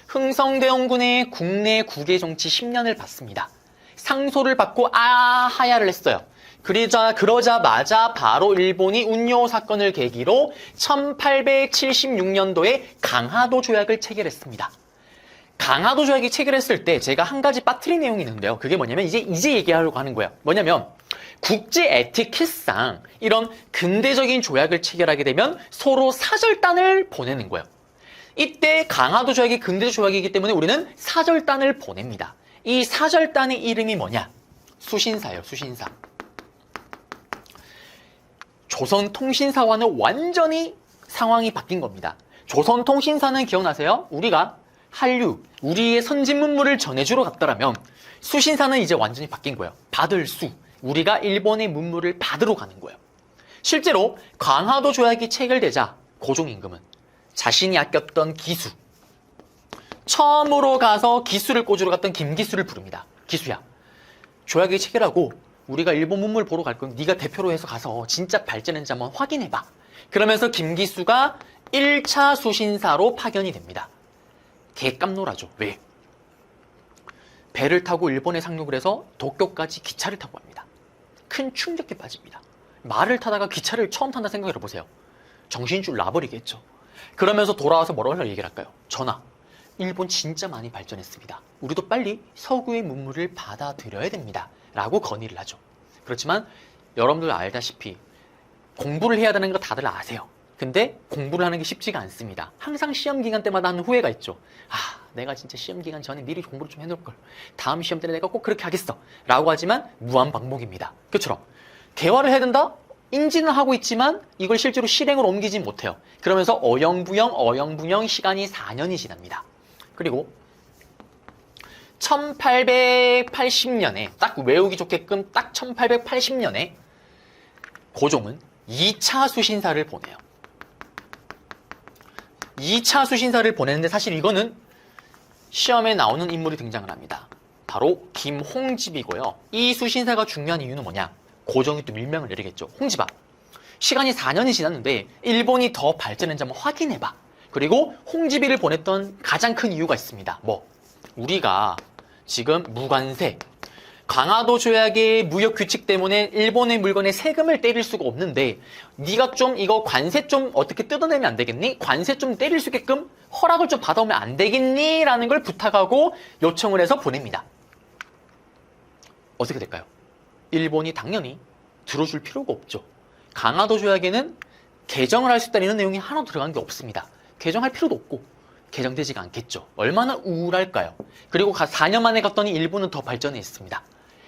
흥성대원군의 국내 국외 정치 10년을 봤습니다. 상소를 받고 하야를 했어요. 그러자마자 바로 일본이 운요 사건을 계기로 1876년도에 강화도 조약을 체결했습니다. 강화도 조약이 체결했을 때 제가 한 가지 빠뜨린 내용이 있는데요. 그게 뭐냐면 이제 얘기하려고 하는 거예요. 뭐냐면 국제 에티켓상 이런 근대적인 조약을 체결하게 되면 서로 사절단을 보내는 거예요. 이때 강화도 조약이 근대 조약이기 때문에 우리는 사절단을 보냅니다. 이 사절단의 이름이 뭐냐? 수신사예요. 수신사. 조선통신사와는 완전히 상황이 바뀐 겁니다. 조선통신사는 기억나세요? 우리가 한류, 우리의 선진 문물을 전해주러 갔더라면 수신사는 이제 완전히 바뀐 거예요. 받을 수, 우리가 일본의 문물을 받으러 가는 거예요. 실제로 강화도 조약이 체결되자 고종임금은 자신이 아꼈던 기수, 처음으로 가서 기수를 꽂으러 갔던 김기수를 부릅니다. 기수야, 조약이 체결하고 우리가 일본 문물 보러 갈 거면 네가 대표로 해서 가서 진짜 발전했는지 한번 확인해봐. 그러면서 김기수가 1차 수신사로 파견이 됩니다. 개깜놀하죠. 왜? 배를 타고 일본에 상륙을 해서 도쿄까지 기차를 타고 갑니다. 큰 충격에 빠집니다. 말을 타다가 기차를 처음 탄다 생각을 해보세요. 정신줄 놔버리겠죠. 그러면서 돌아와서 뭐라고 얘기를 할까요? 전하, 일본 진짜 많이 발전했습니다. 우리도 빨리 서구의 문물을 받아들여야 됩니다. 라고 건의를 하죠. 그렇지만 여러분들 알다시피 공부를 해야 되는 거 다들 아세요. 근데 공부를 하는 게 쉽지가 않습니다. 항상 시험 기간 때마다 하는 후회가 있죠. 내가 진짜 시험 기간 전에 미리 공부를 좀 해놓을 걸. 다음 시험 때는 내가 꼭 그렇게 하겠어. 라고 하지만 무한반복입니다. 그처럼 대화를 해야 된다? 인지는 하고 있지만 이걸 실제로 실행으로 옮기지 못해요. 그러면서 어영부영 시간이 4년이 지납니다. 그리고 1880년에 딱 외우기 좋게끔 딱 1880년에 고종은 2차 수신사를 보내요. 2차 수신사를 보내는데 사실 이거는 시험에 나오는 인물이 등장을 합니다. 바로 김홍집이고요. 이 수신사가 중요한 이유는 뭐냐? 고종이 또 밀명을 내리겠죠. 홍집아, 시간이 4년이 지났는데 일본이 더 발전했는지 한번 확인해봐. 그리고 홍집이를 보냈던 가장 큰 이유가 있습니다. 우리가 지금 무관세, 강화도 조약의 무역 규칙 때문에 일본의 물건에 세금을 때릴 수가 없는데 네가 좀 이거 관세 좀 어떻게 뜯어내면 안 되겠니? 관세 좀 때릴 수 있게끔 허락을 좀 받아오면 안 되겠니? 라는 걸 부탁하고 요청을 해서 보냅니다. 어떻게 될까요? 일본이 당연히 들어줄 필요가 없죠. 강화도 조약에는 개정을 할 수 있다는 내용이 하나도 들어간 게 없습니다. 개정할 필요도 없고 개정되지가 않겠죠. 얼마나 우울할까요? 그리고 4년 만에 갔더니 일본은 더 발전했습니다.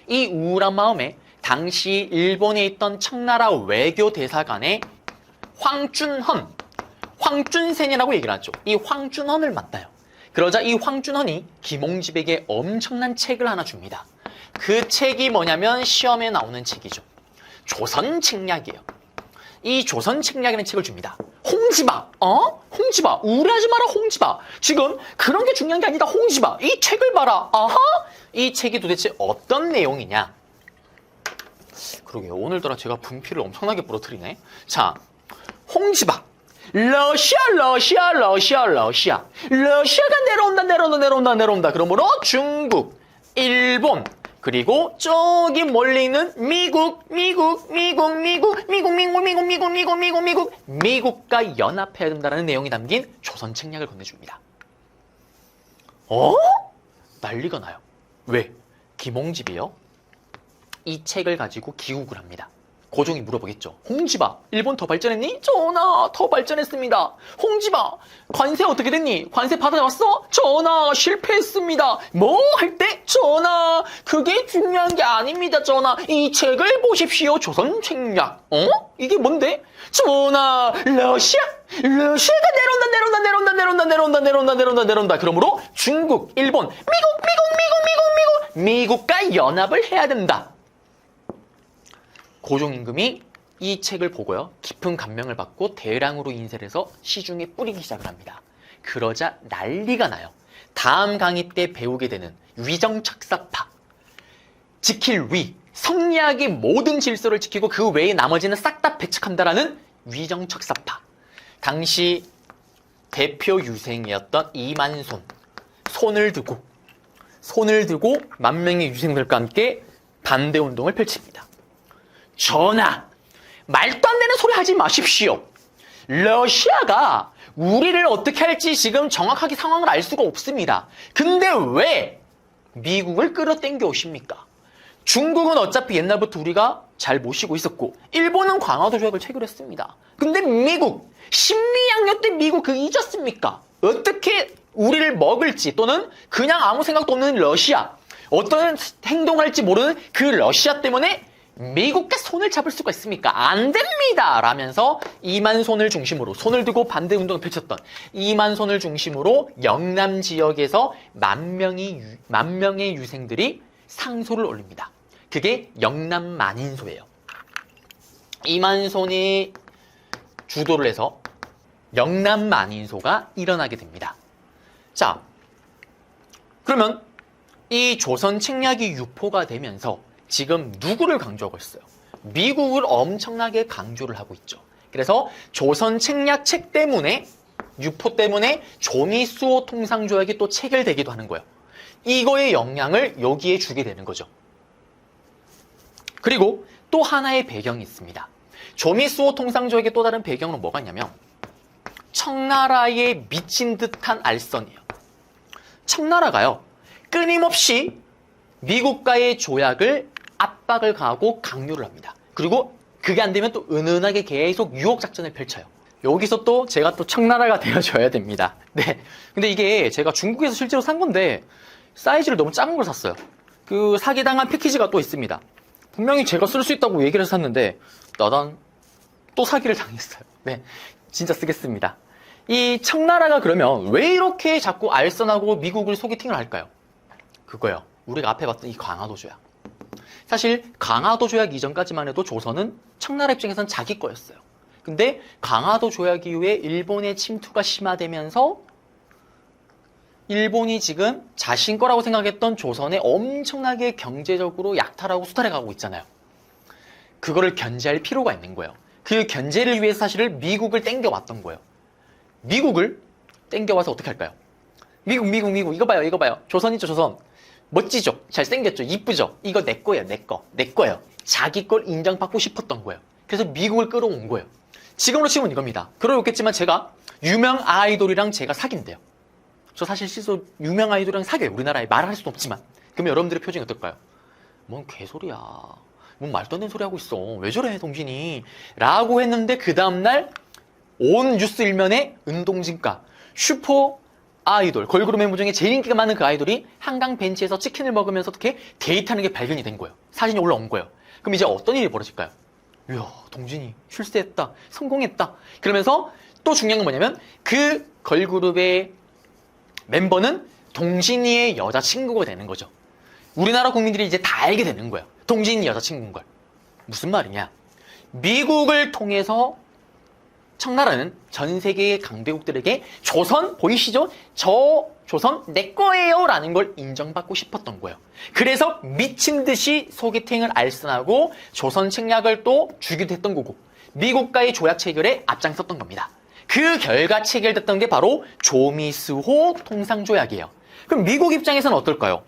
이 우울한 마음에 당시 일본에 있던 청나라 외교대사관의 황준센이라고 얘기를 하죠. 이 황준헌을 만나요. 그러자 이 황준헌이 김홍집에게 엄청난 책을 하나 줍니다. 그 책이 뭐냐면 시험에 나오는 책이죠. 조선책략이에요. 이 조선책략이라는 책을 줍니다. 홍집아, 홍집아, 우울해하지 마라, 홍집아. 지금 그런 게 중요한 게 아니다, 홍집아. 이 책을 봐라. 아하? 이 책이 도대체 어떤 내용이냐? 그러게요. 오늘따라 제가 분필을 엄청나게 부러뜨리네. 자, 홍집아. 러시아가 내려온다. 그러므로 중국, 일본, 그리고 저기 멀리 있는 미국과 연합해야 된다는 내용이 담긴 조선책략을 건네줍니다. 난리가 나요. 왜? 김홍집이요. 이 책을 가지고 기국을 합니다. 고종이 물어보겠죠. 홍집아, 일본 더 발전했니? 전하, 더 발전했습니다. 홍집아, 관세 어떻게 됐니? 관세 받아왔어? 전하, 실패했습니다. 뭐 할 때? 전하, 그게 중요한 게 아닙니다. 전하, 이 책을 보십시오. 조선책략. 이게 뭔데? 전하, 러시아가 내려온다. 그러므로 중국, 일본, 미국과 연합을 해야 된다. 고종임금이 이 책을 보고요, 깊은 감명을 받고 대량으로 인쇄를 해서 시중에 뿌리기 시작을 합니다. 그러자 난리가 나요. 다음 강의 때 배우게 되는 위정척사파, 지킬 위, 성리학의 모든 질서를 지키고 그 외에 나머지는 싹 다 배척한다라는 위정척사파. 당시 대표 유생이었던 이만손, 손을 두고 만 명의 유생들과 함께 반대운동을 펼칩니다. 전하, 말도 안 되는 소리 하지 마십시오. 러시아가 우리를 어떻게 할지 지금 정확하게 상황을 알 수가 없습니다. 근데 왜 미국을 끌어당겨 오십니까? 중국은 어차피 옛날부터 우리가 잘 모시고 있었고 일본은 강화도 조약을 체결했습니다. 근데 미국, 신미양요 때 미국 그거 잊었습니까? 어떻게 우리를 먹을지 또는 그냥 아무 생각도 없는 러시아, 어떤 행동할지 모르는 그 러시아 때문에 미국과 손을 잡을 수가 있습니까? 안 됩니다! 라면서 이만손을 중심으로 손을 두고 반대 운동을 펼쳤던 이만손을 중심으로 영남 지역에서 만 명의 유생들이 상소를 올립니다. 그게 영남 만인소예요. 이만손이 주도를 해서 영남 만인소가 일어나게 됩니다. 자, 그러면 이 조선 책략이 유포가 되면서 지금 누구를 강조하고 있어요? 미국을 엄청나게 강조를 하고 있죠. 그래서 조선 책략 책 때문에 유포 때문에 조미수호 통상조약이 또 체결되기도 하는 거예요. 이거의 영향을 여기에 주게 되는 거죠. 그리고 또 하나의 배경이 있습니다. 조미수호 통상조약의 또 다른 배경은 뭐가 있냐면 청나라에 미친 듯한 알선이에요. 청나라가요, 끊임없이 미국과의 조약을 압박을 가하고 강요를 합니다. 그리고 그게 안 되면 또 은은하게 계속 유혹 작전을 펼쳐요. 여기서 또 제가 또 청나라가 되어줘야 됩니다. 네. 근데 이게 제가 중국에서 실제로 산 건데 사이즈를 너무 작은 걸 샀어요. 그 사기당한 패키지가 또 있습니다. 분명히 제가 쓸 수 있다고 얘기를 해서 샀는데 나단 또 사기를 당했어요. 네. 진짜 쓰겠습니다. 이 청나라가 그러면 왜 이렇게 자꾸 알선하고 미국을 소개팅을 할까요? 그거요. 우리가 앞에 봤던 이 강화도 조약. 사실 강화도 조약 이전까지만 해도 조선은 청나라 입장에선 자기 거였어요. 근데 강화도 조약 이후에 일본의 침투가 심화되면서 일본이 지금 자신 거라고 생각했던 조선에 엄청나게 경제적으로 약탈하고 수탈해 가고 있잖아요. 그거를 견제할 필요가 있는 거예요. 그 견제를 위해서 사실을 미국을 땡겨왔던 거예요. 미국을 땡겨와서 어떻게 할까요? 미국 이거 봐요. 조선이죠, 조선. 멋지죠? 잘생겼죠? 이쁘죠? 이거 내 거예요, 내 거예요. 자기 걸 인정받고 싶었던 거예요. 그래서 미국을 끌어온 거예요. 지금으로 치면 이겁니다. 끌어올겠지만 제가 유명 아이돌이랑 제가 사귄대요. 저 사실 실제로 유명 아이돌이랑 사귀어요. 우리나라에 말을 할 수는 없지만. 그러면 여러분들의 표정이 어떨까요? 뭔 개소리야. 뭔 말도 안 되는 소리 하고 있어. 왜 저래, 동진이. 라고 했는데 그 다음날 온 뉴스 일면에 은동진가 슈퍼 아이돌, 걸그룹 멤버 중에 제일 인기가 많은 그 아이돌이 한강 벤치에서 치킨을 먹으면서 어떻게 데이트하는 게 발견이 된 거예요. 사진이 올라온 거예요. 그럼 이제 어떤 일이 벌어질까요? 이야, 동진이 출세했다, 성공했다. 그러면서 또 중요한 건 뭐냐면 그 걸그룹의 멤버는 동진이의 여자친구가 되는 거죠. 우리나라 국민들이 이제 다 알게 되는 거예요. 동진이 여자친구인 걸. 무슨 말이냐? 미국을 통해서 청나라는 전 세계의 강대국들에게 조선 보이시죠? 저 조선 내 거예요 라는 걸 인정받고 싶었던 거예요. 그래서 미친 듯이 소개팅을 알선하고 조선 책략을 또 주기도 했던 거고 미국과의 조약 체결에 앞장섰던 겁니다. 그 결과 체결됐던 게 바로 조미수호 통상조약이에요. 그럼 미국 입장에서는 어떨까요?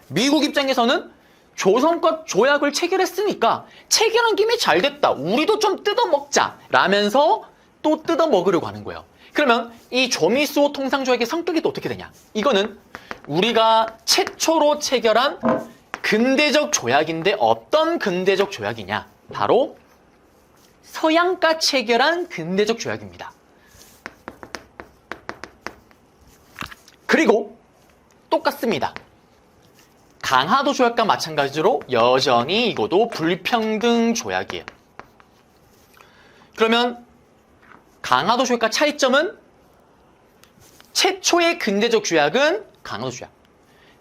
미국 입장에서는 조선과 조약을 체결했으니까 체결한 김에 잘 됐다. 우리도 좀 뜯어먹자. 라면서 또 뜯어먹으려고 하는 거예요. 그러면 이 조미수호 통상조약의 성격이 또 어떻게 되냐? 이거는 우리가 최초로 체결한 근대적 조약인데 어떤 근대적 조약이냐? 바로 서양과 체결한 근대적 조약입니다. 그리고 똑같습니다. 강화도 조약과 마찬가지로 여전히 이것도 불평등 조약이에요. 그러면 강화도 조약과 차이점은 최초의 근대적 조약은 강화도 조약,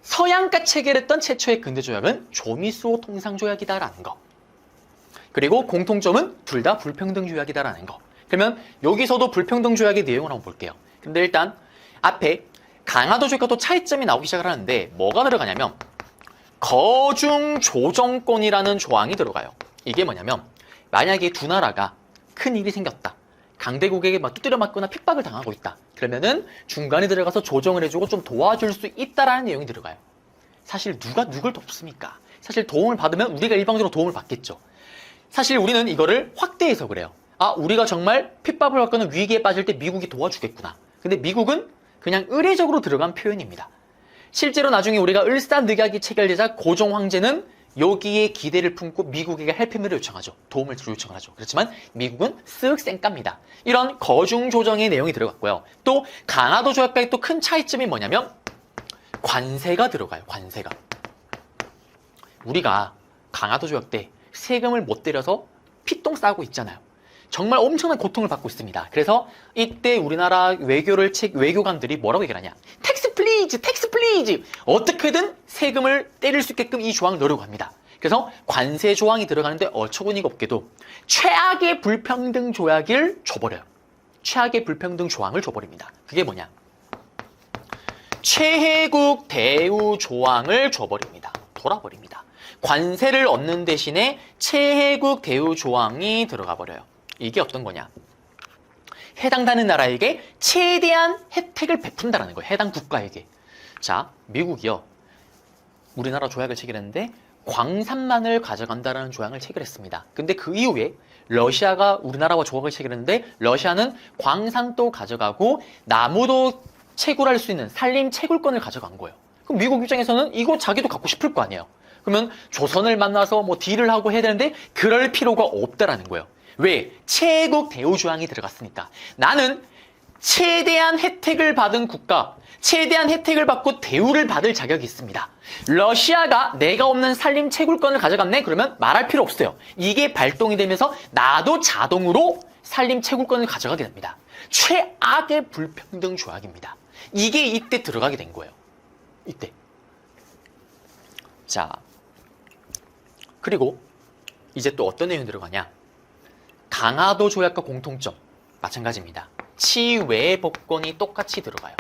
서양과 체결했던 최초의 근대 조약은 조미수호 통상조약이다라는 거. 그리고 공통점은 둘 다 불평등 조약이다라는 거. 그러면 여기서도 불평등 조약의 내용을 한번 볼게요. 근데 일단 앞에 강화도 조약과 또 차이점이 나오기 시작을 하는데 뭐가 들어가냐면 거중 조정권이라는 조항이 들어가요. 이게 뭐냐면 만약에 두 나라가 큰 일이 생겼다. 강대국에게 막 두드려 맞거나 핍박을 당하고 있다. 그러면은 중간에 들어가서 조정을 해주고 좀 도와줄 수 있다라는 내용이 들어가요. 사실 누가 누굴 돕습니까? 사실 도움을 받으면 우리가 일방적으로 도움을 받겠죠. 사실 우리는 이거를 확대해서 그래요. 아, 우리가 정말 핏밥을 받거나 위기에 빠질 때 미국이 도와주겠구나. 근데 미국은 그냥 의례적으로 들어간 표현입니다. 실제로 나중에 우리가 을사늑약이 체결되자 고종 황제는 여기에 기대를 품고 미국에게 헬프를 요청하죠. 도움을 요청을 하죠. 그렇지만 미국은 쓱 쌩깝니다. 이런 거중 조정의 내용이 들어갔고요. 또 강화도 조약과의 또 큰 차이점이 뭐냐면 관세가 들어가요. 관세가. 우리가 강화도 조약 때 세금을 못 때려서 피똥 싸고 있잖아요. 정말 엄청난 고통을 받고 있습니다. 그래서 이때 우리나라 외교관들이 뭐라고 얘기를 하냐. 텍스 플리즈, 텍스 플리즈. 어떻게든 세금을 때릴 수 있게끔 이 조항을 넣으려고 합니다. 그래서 관세 조항이 들어가는데 어처구니가 없게도 최악의 불평등 조약을 줘버려요. 최악의 불평등 조항을 줘버립니다. 그게 뭐냐. 최혜국 대우 조항을 줘버립니다. 돌아버립니다. 관세를 얻는 대신에 최혜국 대우 조항이 들어가 버려요. 이게 어떤 거냐. 해당되는 나라에게 최대한 혜택을 베푼다라는 거예요. 해당 국가에게. 자, 미국이요. 우리나라 조약을 체결했는데 광산만을 가져간다라는 조약을 체결했습니다. 근데 그 이후에 러시아가 우리나라와 조약을 체결했는데 러시아는 광산도 가져가고 나무도 채굴할 수 있는 산림 채굴권을 가져간 거예요. 그럼 미국 입장에서는 이거 자기도 갖고 싶을 거 아니에요. 그러면 조선을 만나서 뭐 딜을 하고 해야 되는데 그럴 필요가 없다라는 거예요. 왜? 최혜국 대우 조항이 들어갔으니까. 나는 최대한 혜택을 받은 국가, 최대한 혜택을 받고 대우를 받을 자격이 있습니다. 러시아가 내가 없는 산림 채굴권을 가져갔네? 그러면 말할 필요 없어요. 이게 발동이 되면서 나도 자동으로 산림 채굴권을 가져가게 됩니다. 최악의 불평등 조약입니다. 이게 이때 들어가게 된 거예요. 이때. 자, 그리고 이제 또 어떤 내용이 들어가냐. 강화도 조약과 공통점 마찬가지입니다. 치외 법권이 똑같이 들어가요.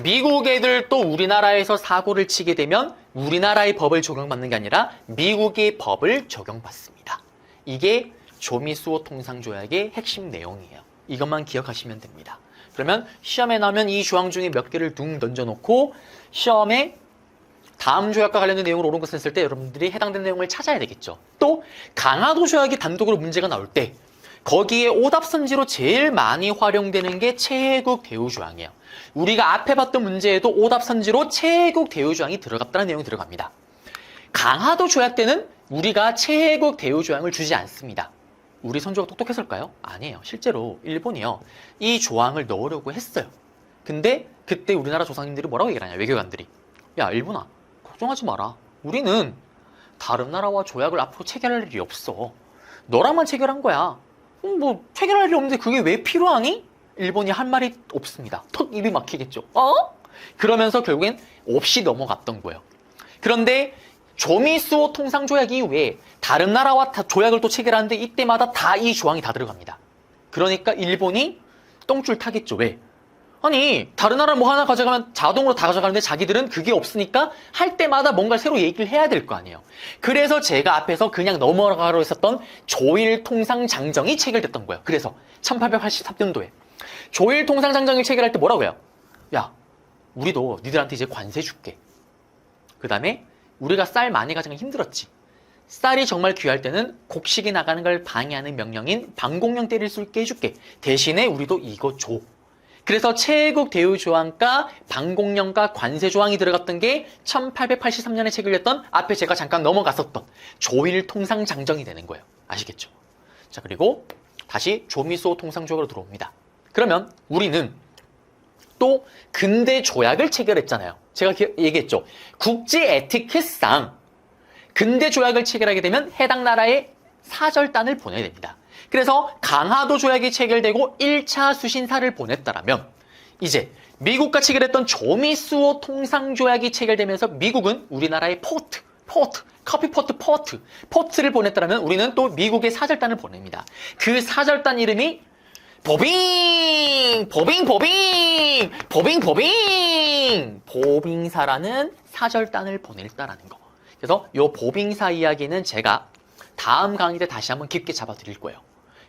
미국 애들 또 우리나라에서 사고를 치게 되면 우리나라의 법을 적용받는 게 아니라 미국의 법을 적용받습니다. 이게 조미수호 통상조약의 핵심 내용이에요. 이것만 기억하시면 됩니다. 그러면 시험에 나오면 이 조항 중에 몇 개를 둥 던져놓고 시험에 다음 조약과 관련된 내용을 옳은 것을 했을 때 여러분들이 해당되는 내용을 찾아야 되겠죠. 또 강화도 조약이 단독으로 문제가 나올 때 거기에 오답선지로 제일 많이 활용되는 게 최혜국 대우 조항이에요. 우리가 앞에 봤던 문제에도 오답선지로 최혜국 대우 조항이 들어갔다는 내용이 들어갑니다. 강화도 조약 때는 우리가 최혜국 대우 조항을 주지 않습니다. 우리 선조가 똑똑했을까요? 아니에요. 실제로 일본이요. 이 조항을 넣으려고 했어요. 근데 그때 우리나라 조상님들이 뭐라고 얘기를 하냐. 외교관들이. 야, 일본아. 걱정하지 마라. 우리는 다른 나라와 조약을 앞으로 체결할 일이 없어. 너랑만 체결한 거야. 뭐 체결할 일이 없는데 그게 왜 필요하니? 일본이 할 말이 없습니다. 턱 입이 막히겠죠. 그러면서 결국엔 없이 넘어갔던 거예요. 그런데 조미수호 통상조약 이후에 다른 나라와 다 조약을 또 체결하는데 이때마다 다 이 조항이 다 들어갑니다. 그러니까 일본이 똥줄 타겠죠. 왜? 아니 다른 나라 뭐 하나 가져가면 자동으로 다 가져가는데 자기들은 그게 없으니까 할 때마다 뭔가 새로 얘기를 해야 될 거 아니에요. 그래서 제가 앞에서 그냥 넘어가로 했었던 조일통상장정이 체결됐던 거예요. 그래서 1883년도에 조일통상장정을 체결할 때 뭐라고 해요? 야, 우리도 니들한테 이제 관세 줄게. 그 다음에 우리가 쌀 많이 가져가기 힘들었지. 쌀이 정말 귀할 때는 곡식이 나가는 걸 방해하는 명령인 방공령 때릴 수 있게 해줄게. 대신에 우리도 이거 줘. 그래서 최혜국 대우 조항과 방공령과 관세 조항이 들어갔던 게 1883년에 체결됐던 앞에 제가 잠깐 넘어갔었던 조일통상장정이 되는 거예요. 아시겠죠? 자, 그리고 다시 조미수호 통상조약으로 들어옵니다. 그러면 우리는 또 근대 조약을 체결했잖아요. 제가 얘기했죠. 국제 에티켓상 근대 조약을 체결하게 되면 해당 나라에 사절단을 보내야 됩니다. 그래서 강화도 조약이 체결되고 1차 수신사를 보냈다라면 이제 미국과 체결했던 조미수호 통상조약이 체결되면서 미국은 우리나라의 포트를 보냈다라면 우리는 또 미국의 사절단을 보냅니다. 그 사절단 이름이 보빙사라는 사절단을 보냈다라는 거. 그래서 이 보빙사 이야기는 제가 다음 강의 때 다시 한번 깊게 잡아드릴 거예요.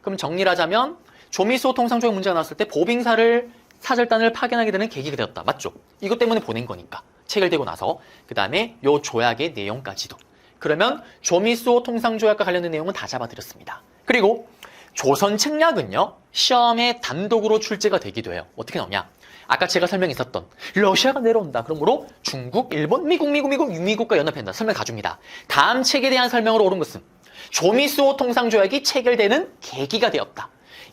그럼 정리를 하자면 조미수호 통상조약 문제가 나왔을 때 보빙사를 사절단을 파견하게 되는 계기가 되었다. 맞죠? 이것 때문에 보낸 거니까. 체결되고 나서 그 다음에 이 조약의 내용까지도. 그러면 조미수호 통상조약과 관련된 내용은 다 잡아드렸습니다. 그리고 조선 책략은요, 시험에 단독으로 출제가 되기도 해요. 어떻게 나오냐? 아까 제가 설명했었던 러시아가 내려온다. 그러므로 중국, 일본, 미국과 연합한다. 설명 가줍니다. 다음 책에 대한 설명으로 옳은 것은 조미수호 통상조약이 체결되는 계기가 되었다.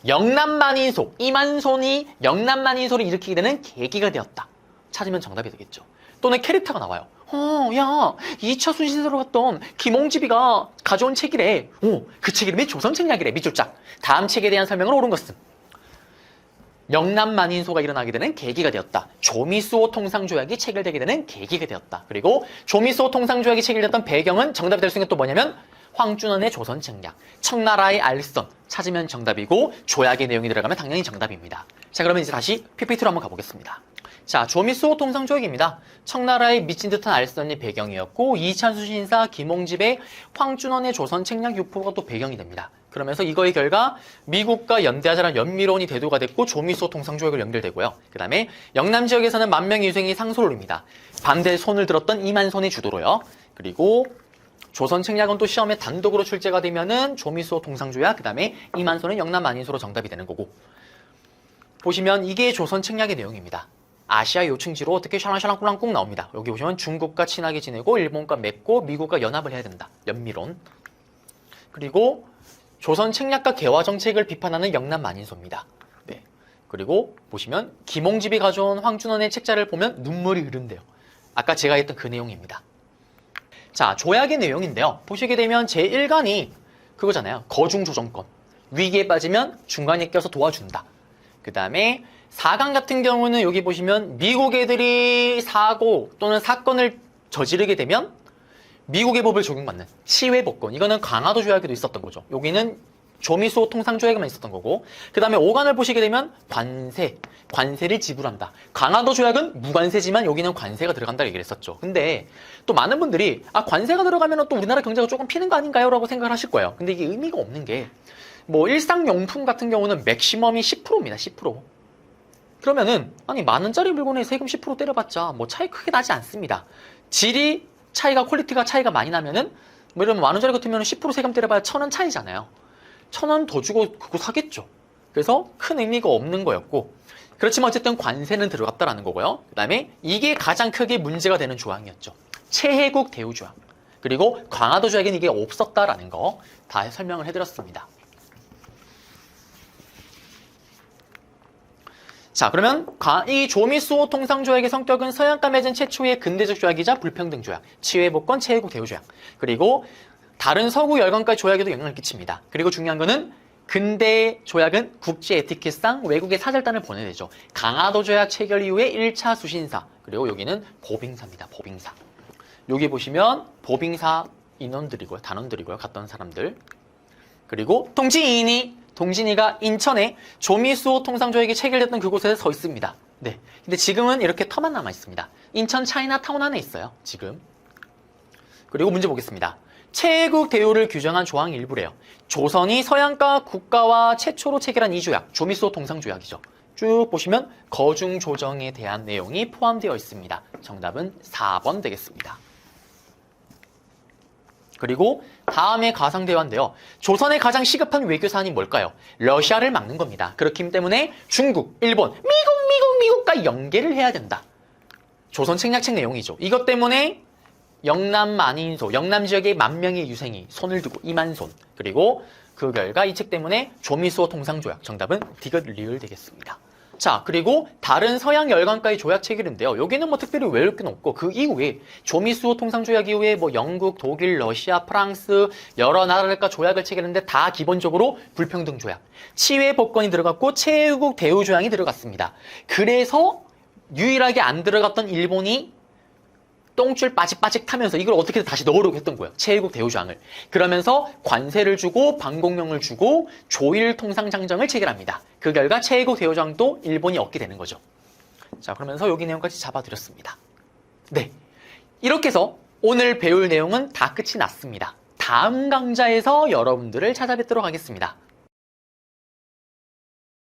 영남만인소, 이만손이 영남만인소를 일으키게 되는 계기가 되었다. 찾으면 정답이 되겠죠. 또는 캐릭터가 나와요. 야, 2차 순신사로 갔던 김홍집이가 가져온 책이래. 그 책 이름이 조선책략이래. 밑줄 짝. 다음 책에 대한 설명을 옳은 것은 영남만인소가 일어나게 되는 계기가 되었다. 조미수호 통상조약이 체결되게 되는 계기가 되었다. 그리고 조미수호 통상조약이 체결됐던 배경은 정답이 될 수 있는 게 또 뭐냐면 황준원의 조선책략, 청나라의 알선 찾으면 정답이고 조약의 내용이 들어가면 당연히 정답입니다. 자, 그러면 이제 다시 PPT로 한번 가보겠습니다. 자, 조미수호 통상조약입니다. 청나라의 미친 듯한 알선이 배경이었고 이찬수 신사 김홍집의 황준원의 조선책략 유포가 또 배경이 됩니다. 그러면서 이거의 결과 미국과 연대하자라는 연미론이 대두가 됐고 조미수호 통상조약을 연결되고요. 그 다음에 영남 지역에서는 만명의 유생이 상소를 올립니다. 반대 손을 들었던 이만손이 주도로요. 그리고 조선책략은 또 시험에 단독으로 출제가 되면은 조미수호 통상조약, 그 다음에 이만손은 영남만인소로 정답이 되는 거고. 보시면 이게 조선책략의 내용입니다. 아시아 요충지로 어떻게 샤랑샤랑 꿀랑꿍 나옵니다. 여기 보시면 중국과 친하게 지내고 일본과 맺고 미국과 연합을 해야 된다. 연미론. 그리고 조선 책략과 개화 정책을 비판하는 영남만인소입니다. 네. 그리고 보시면 김홍집이 가져온 황준원의 책자를 보면 눈물이 흐른대요. 아까 제가 했던 그 내용입니다. 자, 조약의 내용인데요. 보시게 되면 제1간이 그거잖아요. 거중조정권. 위기에 빠지면 중간에 껴서 도와준다. 그 다음에 4강 같은 경우는 여기 보시면 미국 애들이 사고 또는 사건을 저지르게 되면 미국의 법을 적용받는 치외법권. 이거는 강화도 조약에도 있었던 거죠. 여기는 조미수호 통상조약에만 있었던 거고. 그 다음에 5간을 보시게 되면 관세를 지불한다. 강화도 조약은 무관세지만 여기는 관세가 들어간다 얘기를 했었죠. 근데 또 많은 분들이 관세가 들어가면 또 우리나라 경제가 조금 피는 거 아닌가요? 라고 생각을 하실 거예요. 근데 이게 의미가 없는 게 뭐 일상용품 같은 경우는 맥시멈이 10%입니다. 10%. 그러면은 아니 만원짜리 물건에 세금 10% 때려봤자 뭐 차이 크게 나지 않습니다. 질이 차이가 퀄리티가 차이가 많이 나면은 뭐 이러면 만원짜리 같으면 10% 세금 때려봐야 1,000원 차이잖아요. 1,000원 더 주고 그거 사겠죠. 그래서 큰 의미가 없는 거였고 그렇지만 어쨌든 관세는 들어갔다라는 거고요. 그 다음에 이게 가장 크게 문제가 되는 조항이었죠. 최혜국 대우조항. 그리고 강화도 조약에는 이게 없었다라는 거 다 설명을 해드렸습니다. 자, 그러면 이 조미수호 통상조약의 성격은 서양과 맺은 최초의 근대적 조약이자 불평등조약, 치외복권, 최혜국 대우조약, 그리고 다른 서구 열강과의 조약에도 영향을 끼칩니다. 그리고 중요한 거는 근대 조약은 국제 에티켓상 외국에 사절단을 보내내죠. 강화도 조약 체결 이후에 1차 수신사, 그리고 여기는 보빙사입니다. 보빙사. 여기 보시면 보빙사 인원들이고요. 단원들이고요. 갔던 사람들. 그리고 동진이가 인천에 조미수호 통상조약이 체결됐던 그곳에 서 있습니다. 네. 근데 지금은 이렇게 터만 남아 있습니다. 인천 차이나타운 안에 있어요. 지금. 그리고 문제 보겠습니다. 최혜국 대우를 규정한 조항 일부래요. 조선이 서양과 국가와 최초로 체결한 이 조약, 조미수호 통상조약이죠. 쭉 보시면 거중 조정에 대한 내용이 포함되어 있습니다. 정답은 4번 되겠습니다. 그리고 다음에 가상대화인데요. 조선의 가장 시급한 외교사안이 뭘까요? 러시아를 막는 겁니다. 그렇기 때문에 중국, 일본, 미국과 연계를 해야 된다. 조선 책략책 내용이죠. 이것 때문에 영남만인소, 영남 지역의 만명의 유생이 손을 두고 이만손. 그리고 그 결과 이 책 때문에 조미수호 통상조약. 정답은 디귿 리을 되겠습니다. 자, 그리고 다른 서양 열강과의 조약 체결인데요. 여기는 뭐 특별히 외울 게 없고 그 이후에 조미수호 통상조약 이후에 뭐 영국, 독일, 러시아, 프랑스 여러 나라들과 조약을 체결했는데 다 기본적으로 불평등 조약, 치외법권이 들어갔고 최혜국 대우조약이 들어갔습니다. 그래서 유일하게 안 들어갔던 일본이 똥줄 빠직빠직 타면서 이걸 어떻게든 다시 넣으려고 했던 거예요. 최혜국 대우조항을. 그러면서 관세를 주고 방공명을 주고 조일 통상장정을 체결합니다. 그 결과 최혜국 대우조항도 일본이 얻게 되는 거죠. 자, 그러면서 여기 내용까지 잡아드렸습니다. 네, 이렇게 해서 오늘 배울 내용은 다 끝이 났습니다. 다음 강좌에서 여러분들을 찾아뵙도록 하겠습니다.